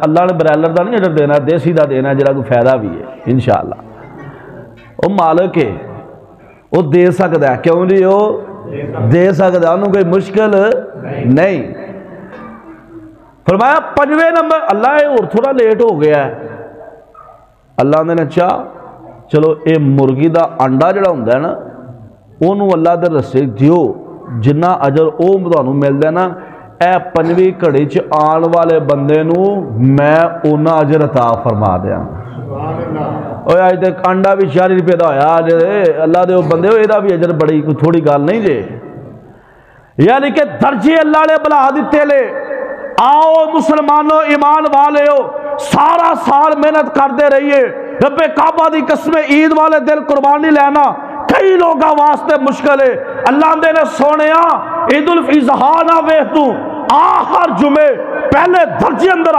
[SPEAKER 1] اللہ نے برائلر دا نہیں اجر دینا, دیسی دا دینا جڑا کوئی فائدہ بھی ہے انشاءاللہ. وہ مالک ہے وہ دے سکتا ہے. کیوں جی وہ دے سکتا ہے, انہوں کوئی مشکل نہیں. فرمایا 5ویں نمبر اللہ اور تھوڑا لیٹ ہو گیا ہے. اللہ نے چاہ چلو اے مرغی دا انڈا جڑا ہوندا ہے نا انہوں اللہ دے رستے دیو جنہ اجر او تانوں ملدا ہے نا اے 5ویں گھڑی چ آن والے بندے نوں میں اونا اجر عطا فرما دیاں. اوے اج تک انڈا بھی 40 روپے دا ہویا جے اللہ دے بندے ہو دا بھی اجر بڑی کوئی تھوڑی گل نہیں جے. یعنی کہ درجے اللہ نے بلا دیتے لے. آؤ مسلمانوں ایمان والے ہو سارا سال محنت کرتے رہیے. رب کعبہ دی قسم عید والے دل قربانی لینا کئی لوگاں واسطے مشکل ہے. اللہ دے نے سونیا عید الاضحیٰ نہ ویکھ تو آخر جمعے پہلے درجے اندر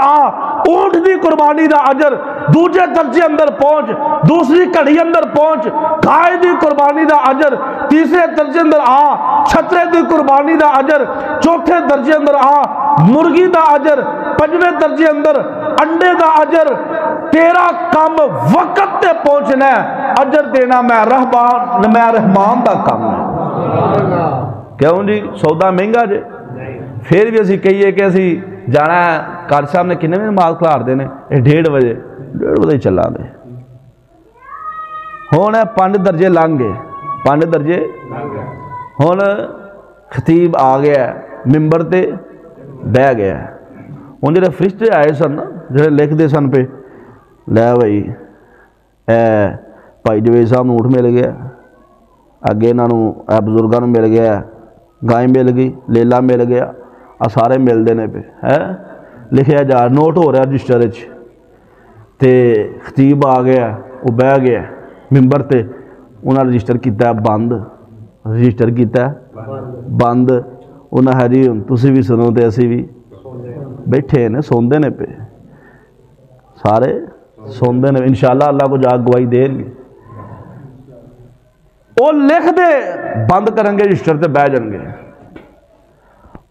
[SPEAKER 1] اونٹ دی قربانی دا اجر, دوجے درجے اندر پہنچ, دوسری کڑی اندر پہنچ گائے دی قربانی دا اجر, تیسرے درجے اندر چھترے دی قربانی دا اجر, چوتھے درجے اندر مرغی دا اجر, 5ویں درجے اندر انڈے دا اجر. تیرا کام وقت تے پہنچنا ہے, اجر دینا میں رحمان دا کام ہے. کیوں جی سودا مہنگا جے پھر بھی اسی کہیے کہ اسی جانا ہے قاری صاحب نے کنے میں نماز کھلار دینے 1:30 بجے 1:30 بجے چلا دے. ہون ہے 5 درجے لنگ گئے 5 درجے. ہون خطیب آ گیا ہے ممبر تے بہ گیا ہے. ہوں جڑے فرشتے آئے سن جڑے لکھ دے سن پہ لے بھائی اے بھائی جوید صاحب اونٹ مل گیا, اگے انہوں اے بزرگاں نوں مل گیا, گائے مل گئی, لیلا مل گیا, سارے ملتے ہیں پہ ہے لکھیا جا نوٹ ہو رہا رجسٹر تے خطیب آ گیا وہ بہ گیا ممبر تے انہاں رجسٹر کیتا بند, رجسٹر کیتا بند. انہاں ہے جی تسی بھی سنو تے اسی بھی بیٹھے نے سوندے نے پہ سارے سوندے نے انشاءاللہ اللہ کو جا گواہی دیں گے. وہ لکھ دے بند کریں گے رجسٹر تے بہ جان گے.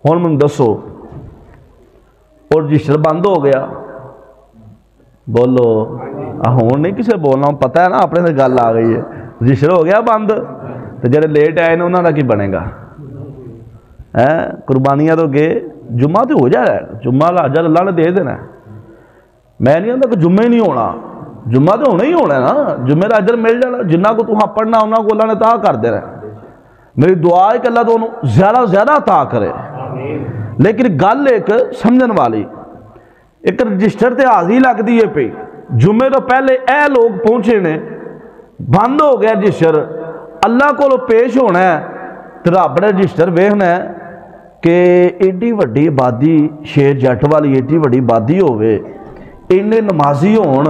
[SPEAKER 1] ہوں من دسو اور رجسٹر بند ہو گیا بولو ہوں نہیں کسے بولنا پتہ ہے نا اپنے سے گل آ گئی ہے. رجسٹر ہو گیا بند تو جڑے لیٹ آئے انہوں کا کی بنے گا. قربانیاں تو گئے جمعہ تو ہو جائے جمعہ کا اجر اللہ نے دے دینا. میں نہیں آتا کہ جمعہ ہی نہیں ہونا, جمعہ تو ہونا ہی ہونا ہے نا. جمعے کا اجر مل جانا جنہ کو تاں پڑھنا انہوں کو اللہ نے عطا کر دینا. میری دعا ہے کہ اللہ تو انہوں زیادہ زیادہ عطا کرے. لیکن گل ایک سمجھن والی ایک رجسٹر تے حاضری لگ دی ہے پہ جمعے تو پہلے اے لوگ پہنچے نے بند ہو گیا رجسٹر. اللہ کو پیش ہونا ہے تو رب نے رجسٹر ویکھنا ہے کہ ایڈی وڈی آبادی شیر جٹ والی ایڈی وڈی آبادی ہوئے اینے نمازی ہون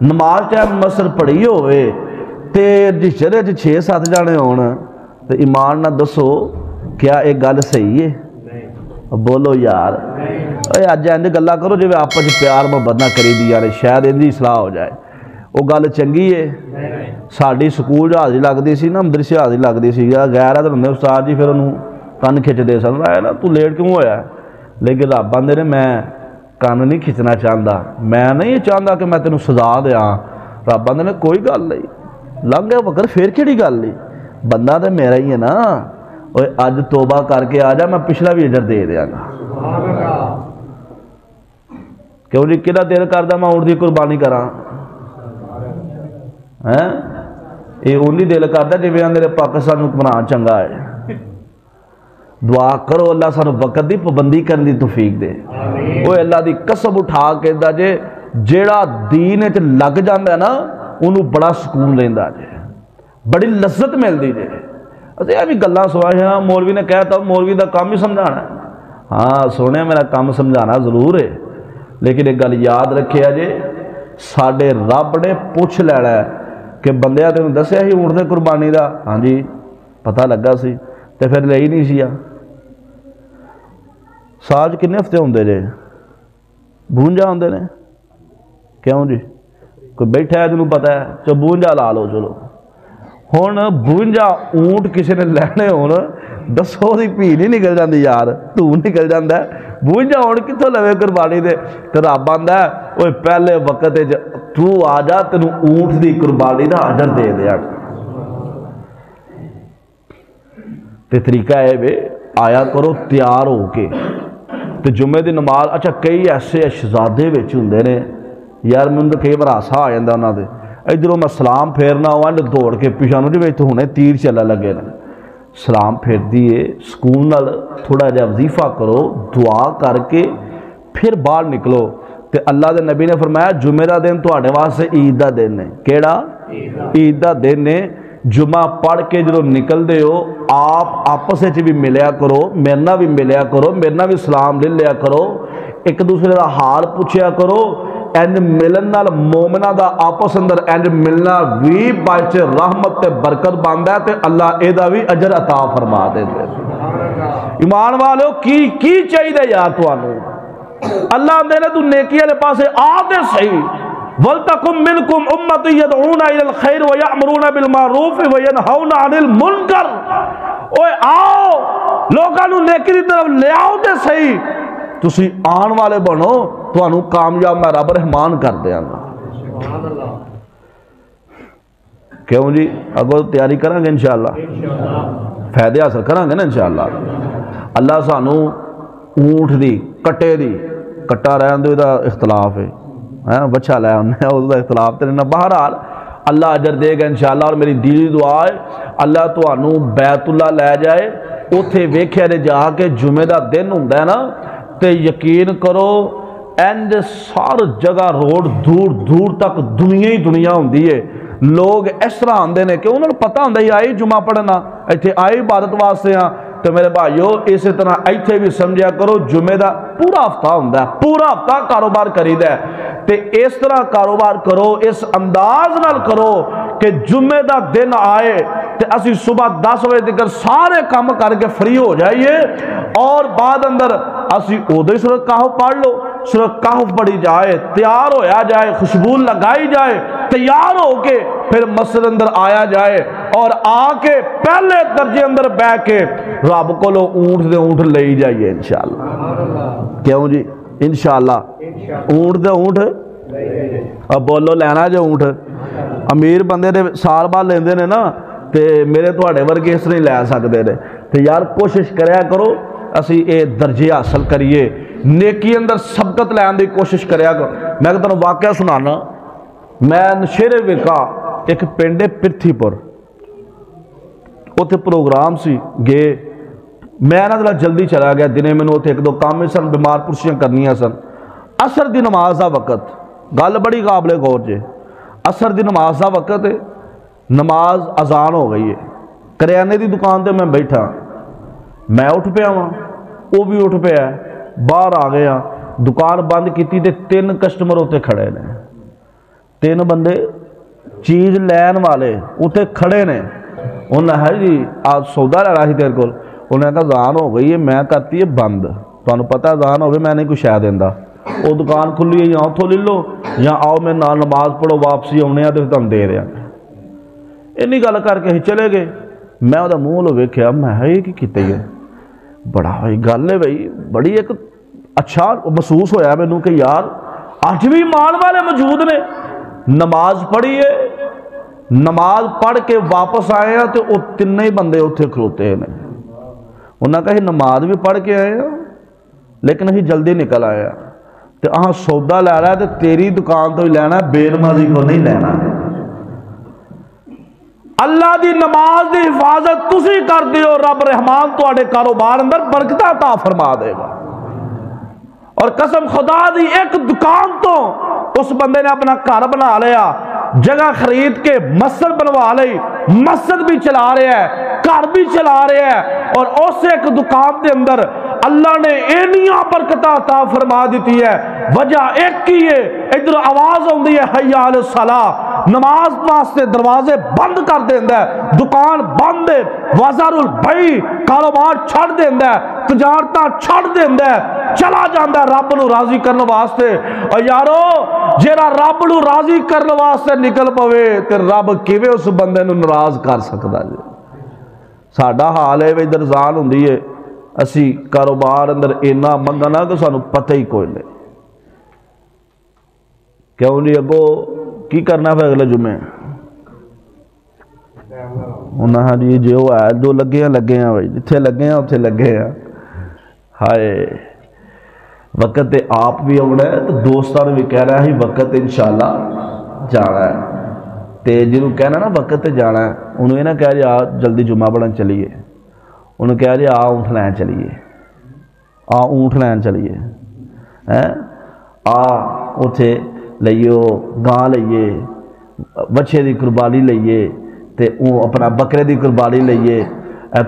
[SPEAKER 1] نماز ٹائم مسر پڑھی ہوئے تے رجسٹر 6-7 جانے ہون تو ایمان نہ دسو کیا ایک گل صحیح ہے؟ بولو یار اج انج گلا کرو جی آپس پیار محبت نہ کری دی یار شاید ان کی اصلاح ہو جائے. وہ گل چنگی ہے. ساری سکول حاضری لگتی سی نا مدرسے حاضری لگتی سی غیر حاضر ہوندے استاد جی پھر انہوں کن کھچتے سن آیا نا تو لیٹ کیوں ہویا. لیکن رب آندے نے میں کن نہیں کھچنا چاہتا, میں نہیں چاہتا کہ میں تینوں سزا دیاں. رب آندے نے کوئی گل نہیں لنگ گیا وقت پھر کہڑی گل نہیں بندہ تو میرا ہی ہے نا. اج توبہ کر کے آ جا میں پچھلا بھی اجر دے دیا گا. کیوں جی کہ دل کرتا میں اونٹ دی قربانی کراں یہ اونی دل کرتا جی میرے پاکستان حکمران چنگا ہے. دعا کرو اللہ سانو وقت دی پابندی کرنے دی توفیق دے. وہ اللہ دی قسم اٹھا کے دا جے جیڑا دین وچ لگ جاندا ہے نا انہوں بڑا سکون رہندا جے, بڑی لذت ملدی جے. یہ بھی گلاں سوائیاں مولوی نے کہتا مولوی دا کام ہی سمجھانا ہے. ہاں سونے میرا کام سمجھانا ضرور ہے, لیکن ایک گل یاد رکھے جے ساڈے رب نے پوچھ لینا ہے کہ بندیا تینوں دسیا ہی اونٹ دے قربانی دا؟ ہاں جی پتہ لگا سی تے پھر لے ہی نہیں سی. سال کنے ہفتے ہوندے جے؟ 52 ہوندے نے. کیوں جی کوئی بیٹھا ہے جنہوں پتہ ہے چلو 52 لا لو. چلو ہن 52 اونٹ کسی نے لینے ہون دسو دی پی نہیں نکل جاندی یار, تو نکل جاندا ہے. 52 اونٹ کتوں لوے قربانی دے؟ تے رب آندا ہے اوے پہلے وقت تو آ جا تینوں اونٹ دی قربانی دا اجر دے دیا. تے طریقہ ہے وے آیا کرو تیار ہو کے تے جمعے دی نماز. اچھا کئی ایسے شہزادے وچ ہوندے نے یار مینوں تے کئی بار ہاسا آ جاندا انہاں دے, ادھروں میں سلام پھیرنا ہوا دوڑ کے پیچھے نو جی تو ہنے تیر چلا لگے نا. سلام پھیر دیے سکون نال تھوڑا جہا وظیفہ کرو, دعا کر کے پھر باہر نکلو. تے اللہ دے نبی نے فرمایا جمعہ دا دن تواڈے واسطے عید دا دن ہے. کیڑا؟ عید دا دن ہے. جمعہ پڑھ کے جدوں نکل دے ہو آپ آپس وچ بھی ملیا کرو, میرے نال بھی ملیا کرو, میرے نال بھی سلام لے لیا کرو, ایک دوسرے دا حال پوچھیا کرو. اینج ملن نال مومنہ دا آپس اندر اینج ملنا بھی باعث رحمت تے برکت باندا ہے تے اللہ اے دا بھی اجر عطا فرما دے. ایمان والو کی چاہیے یار تانوں؟ اللہ آندے نے تو نیکی والے پاسے آ دے صحیح. وَلْتَكُمْ مِنْكُمْ أُمَّةٌ يَدْعُونَ إِلَى الْخَيْرِ وَيَأْمُرُونَ بِالْمَعْرُوفِ وَيَنْهَوْنَ عَنِ الْمُنْكَرِ. اوے آؤ لوگاں نوں نیکی دی طرف لے آؤ تے صحیح. تسی آن والے بنو تانوں کامیاب میں رب رحمان کر دیاں گا. کیوں جی اگوں تیاری کریں گے انشاءاللہ, فائدے حاصل کریں گے نا انشاءاللہ. اللہ سانوں اونٹ دی کٹے دی کٹا رہن دے دا اختلاف ہے, بچہ لے انہیں اس دا اختلاف تے نہ. بہرحال اللہ اجر دے گا انشاءاللہ. اور میری دلی دعا ہے اللہ تانوں بیت اللہ لے جائے, اوتھے ویکھیا دے جا کے جمعے دا دن ہوندا ہے نا تے یقین کرو اینج سار جگہ روڈ دور دور تک دنیا ہی دنیا ہوندی ہے. لوگ اس طرح آندے نے کہ انہوں نے پتہ ہوندا ہے آئی جمعہ پڑھنا ایتھے آئی عبادت واسطے ہاں. تو میرے بھائیو اسی طرح ایتھے بھی سمجھا کرو جمعے دا پورا ہفتہ ہوندا ہے, پورا ہفتہ کاروبار کریدا ہے. تے اس طرح کاروبار کرو, اس انداز نال کرو کہ جمعے دا دن آئے تے اسی صبح 10 بجے تک سارے کام کر کے فری ہو جائیے, اور بعد اندر اسی اودے ہی سورۃ کہف پڑھ لو. سورۃ کہف پڑھی جائے, تیار ہویا جائے, خوشبو لگائی جائے, تیار ہو کے پھر مسجد اندر آیا جائے اور آ کے پہلے درجے اندر بیٹھ کے رب کو لو اونٹ دے اونٹ لے جائیے انشاءاللہ. کیوں جی انشاءاللہ اونٹ دے اونٹ. اب بولو لینا جو اونٹ امیر بندے دے سال بعد لیندے نے نا, تے میرے تواڈے ورگے اس نہیں لے سکدے نے. تے یار کوشش کریا کرو اسی اے درجے حاصل کریے, نیکی اندر سبقت لین دی کوشش کریا کرو. میں تانوں واقعہ سنانا. میں نشیرے ویکا ایک پنڈ پرتھی پور, اوتھے پروگرام سی گئے. میں نا جلدی چلا گیا, دنے مینوں اوتھے ایک دو کام سن, بیمار پرسیاں کرنیاں سن. عصر دی نماز دا وقت, گل بڑی قابل غور جے. عصر دی نماز دا وقت ہے, نماز اذان ہو گئی ہے. کریانے دی دکان تے میں بیٹھا, میں اٹھ پیا ہاں, وہ بھی اٹھ پیا, باہر آ گیا, دکان بند کیتی تے 3 کسٹمر اتنے کھڑے نے. 3 بندے چیز لین والے اتنے کھڑے نے. انہیں ہے جی آج سودا لینا سی تیرے کول. انہیں کہا اذان ہو گئی ہے, میں کرتی ہے بند. تمہیں پتہ اذان ہو گئی میں نہیں کوئی شے دیندا. وہ دکان کھلی ہے, یا اتوں لے لو یا آؤ میرے نال نماز پڑھو, واپسی آنے تو تم دے رہا. اینی گل کر کے چلے گئے. میں وہ منہ لو ویکھیا, میں یہ کی کیتے ہے, بڑا بھائی گل ہے بھائی, بڑی ایک اچھا محسوس ہویا مینوں کہ یار اج بھی ایمان والے موجود نے. نماز پڑھی ہے, نماز پڑھ کے واپس آئے ہیں تو وہ 3 ہی بندے اتنے کھلوتے ہیں. انہوں نے کہا نماز بھی پڑھ کے آئے ہیں لیکن ابھی جلدی نکل آیا تو آہاں سودا لے رہا ہے تو تیری دکان تو ہی لینا ہے, بے نمازی کو نہیں لینا ہے. اللہ دی نماز دی حفاظت تسی کر دیو، رب رحمان تواڈے کاروبار اندر برکت عطا فرما دے گا۔ اور قسم خدا دی ایک دکان تو اس بندے نے اپنا گھر بنا لیا، جگہ خرید کے مسجد بنوا لی، مسجد بھی چلا رہا ہے، گھر بھی چلا رہا ہے، اور اس ایک دکان دے اندر اللہ نے اینیاں برکتاں عطا فرما دیتی ہے۔ وجہ ایک ہی ہے، ادھر آواز آندی ہے حی علی الصلاۃ، نماز واسطے دروازے بند کر دیندا ہے، دکان بند ہے، وزر البیع کاروبار چھڑ دیندا ہے، تجارتاں چھڑ دیندا ہے، چلا جاندا ہے رب نو راضی کرنے واسطے۔ اور یارو جیڑا رب نو راضی کرنے واسطے نکل پوے تے رب کیویں اس بندے نو ناراض کر سکدا جی؟ ساڈا حال ہے ادھر زان ہوندی ہے، اسی کاروبار اندر اینا منگنا کہ سانو پتہ ہی کوئی نہیں۔ کیوں جی اگو کی کرنا پھر اگلے جمعے؟ ہاں جی جو ہے جو لگے ہیں بھائی، جتھے لگے ہیں اتھے لگے ہیں۔ ہائے وقت تے آپ بھی آنا ہے تو دوستان بھی کہہ رہا ہے وقت انشاءاللہ جانا ہے، تے جنہوں کہنا نا وقت تے جانا ہے انہوں یہ نہ کہہ رہا جلدی جمعہ پڑھن چلیے، انہوں کہہ رہا اونٹ لین چلیے، اونٹ لین چلیے، اتھے لئیو گاں لئیے، بچے دی قربانی لئیے، تے اپنا بکرے دی قربانی لئیے،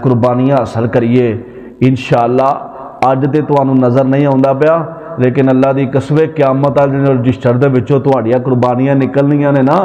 [SPEAKER 1] قربانیاں حاصل کریے انشاءاللہ۔ اج تے تانوں نظر نہیں آندا پیا، لیکن اللہ دی قسم قیامت والے دن رجسٹر دے وچوں تہاڈیاں قربانیاں نکلنیاں نے نا،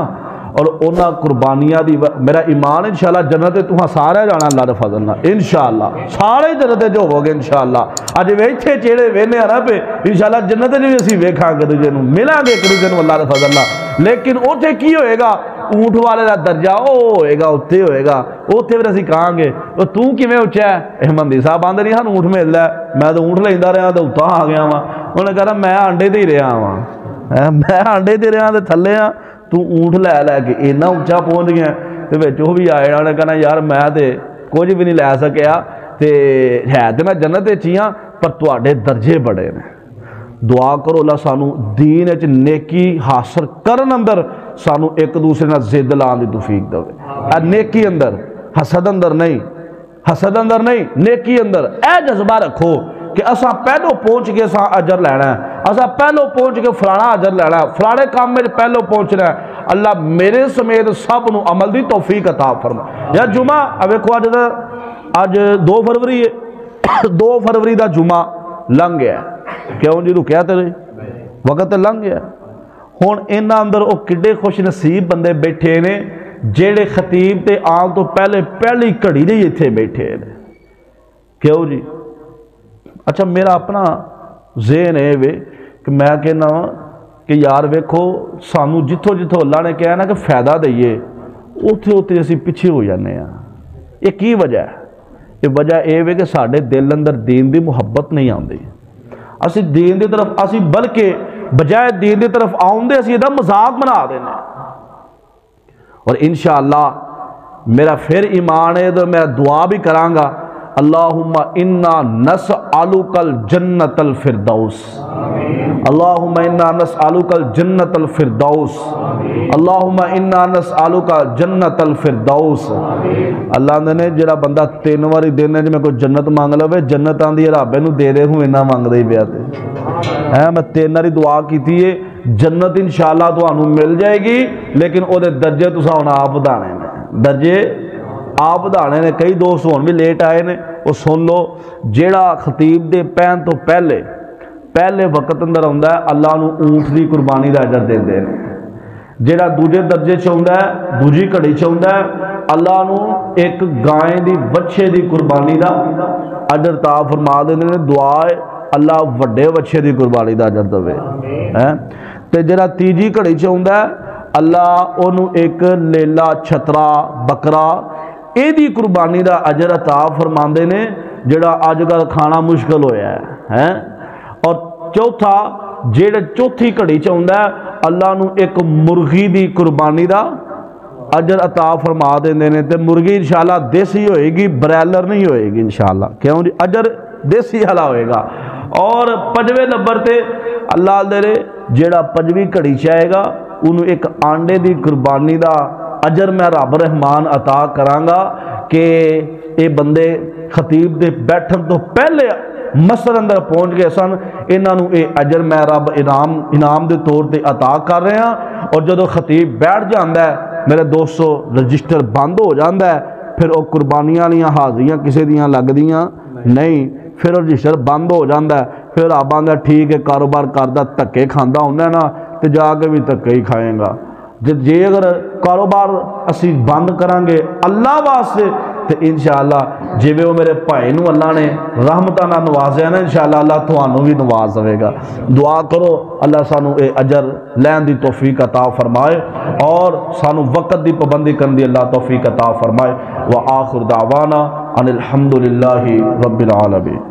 [SPEAKER 1] اور انہاں قربانیاں دی میرا ایمان انشاءاللہ جنت تہاں سارے جانا اللہ دے فضل نال انشاءاللہ، سارے جنت جو ہوو گے انشاءاللہ۔ اج ویتھے چیڑے وینے نا پہ انشاءاللہ جنت وچ اسی ویکھاں گے دوجے نوں، ملاں گے ایک دوجے نوں اللہ دے فضل نال۔ لیکن اوتھے کی ہوئے گا؟ اونٹ والے دا درجہ او ہوئے گا، اتنے ہوئے گا، اوتھے پھر اسی کہاں گے تو کیویں اچا ہے؟ احمدی صاحب آندے نہیں سانوں اونٹ ملدا ہے، میں تو اونٹ لیندا رہا تے اتاں آ گیا واں۔ انہوں نے کہا میں آنڈے تے ہی رہا واں، میں آنڈے تے رہا تے تھلے ہاں، تو اونٹ لے کے اینا اونچا پہنچ گیا تے وچ او بھی آئے انہوں نے کہنا یار میں تے کچھ بھی نہیں لے سکیا، تے ہے تے میں جنت وچ ہی ہاں پر تواڈے درجے بڑے نے۔ دعا کرو اللہ سانو دین وچ نیکی حاصل کرن اندر سانو ایک دوسرے نال ضد لان دی توفیق دے، نیکی اندر، حسد اندر نہیں، حسد اندر نہیں، نیکی اندر اے جذبہ رکھو کہ اساں پہلو پہنچ کے اساں اجر لینا ہے، اساں پہلو پہنچ کے فلانا اجر لینا ہے، فلانے کام میں پہلو پہنچنا ہے۔ اللہ میرے سمیت سب نو عمل دی توفیق عطا فرما۔ یا جمعہ ویکھو اج 2 فروری ہے، 2 فروری دا جمعہ لنگ گیا، کیوں جی رکیا تے وقت لنگ گیا۔ ہن انہاں اندر او کڈے خوش نصیب بندے بیٹھے نے جیڑے خطیب تے آن تو پہلی گھڑی دے ایتھے بیٹھے نے، کیوں جی؟ اچھا میرا اپنا ذہن ہے وے کہ میں کہنا کہ یار ویکھو سانو جتھوں جتھوں اللہ نے کہا نا کہ فائدہ دئیے اوتھے اوتھے اسی پیچھے ہو جانے ہیں۔ یہ کی وجہ ہے؟ یہ وجہ یہ وے کہ ساڈے دل اندر دین دی محبت نہیں آندی، اسی دین دی طرف اسی بلکہ بجائے دین دی طرف آؤندے اسی دا مذاق بنا دینے۔ اور انشاءاللہ میرا پھر ایمان ہے تو میں دعا بھی کراں گا، اللہم انا نسألک الجنت الفردوس، اللہم انا نسألک الجنت الفردوس، اللہم انا نسألک جنت الفردوس۔ اللہ نے جڑا بندہ 3 واری دینے جو میں کوئی جنت مانگ لوے جنت آندھی رابے نو دے دے ہوں انہا مانگ دے ہی پیا تے میں 3 واری دعا کی تھی جنت انشاءاللہ تو آنو مل جائے گی، لیکن او دے درجے تو سا ہونا آپ دانے میں، درجے آپ دانے نے۔ کئی دوست ہون بھی لیٹ آئے نے، وہ سن لو جیڑا خطیب دے پہن تو پہلے وقت اندر ہوندہ ہے اللہ نو اونٹ دی قربانی دا اجر دے دے، جیڑا دوجے درجے چاہندہ ہے دوجی کڑی چاہندہ ہے اللہ نو ایک گائیں دی بچے دی قربانی دا اجر عطا فرما دے نے۔ دعا ہے اللہ وڈے بچے دی قربانی دا اجر دے، تے جیڑا تیجی کڑی چاہندہ ہے اللہ انہوں ایک لیلا چھترا بکرا اے دی قربانی دا اجر عطا فرماندے نے، جڑا آج کل کھانا مشکل ہویا ہے۔ اور چوتھا جیڑا چوتھی کڑی چاہندہ ہے اللہ نو ایک مرغی دی قربانی دا اجر عطا فرما دیندے نے، تے مرغی انشاءاللہ دیسی ہوئے گی، برائلر نہیں ہوئے گی انشاءاللہ، کیوں جی اجر دیسی حالا ہوئے گا۔ اور 5ویں نمبر تے اللہ دے جیڑا 5ویں کڑی چاہے گا انہوں ایک آنڈے دی قربانی دا اجر میں رب رحمان عطا کرانگا کہ اے بندے خطیب دے بیٹھن تو پہلے مصر اندر پہنچ گئے سن، انہاں نوں اے اجر میں رب انعام دے طور تے عطا کر رہے ہیں۔ اور جدو خطیب بیٹھ جاندا ہے میرے دوستو رجسٹر بند ہو جاندا ہے، پھر وہ قربانیاں لیاں حاضریاں کسے دیاں لگ دیاں نہیں، پھر رجسٹر بند ہو جاندا ہے، پھر آپ آندا ٹھیک ہے کاروبار کردا دھکے کھاندا ہوندا ہے نا تے جا کے بھی دھکے ہی کھائیں گا۔ جے اگر کاروبار اسی بند کریں گے اللہ واسطے تو انشاءاللہ جیویں وہ میرے بھائی نو اللہ نے رحمتاں نال نوازیا نا انشاءاللہ اللہ تھانوں بھی نواز دے گا۔ دعا کرو اللہ سانو اے اجر لین دی توفیق عطا فرمائے اور سانو وقت دی پابندی کرن دی اللہ توفیق عطا فرمائے۔ وآخر دعوانا ان الحمدللہ رب العالمین۔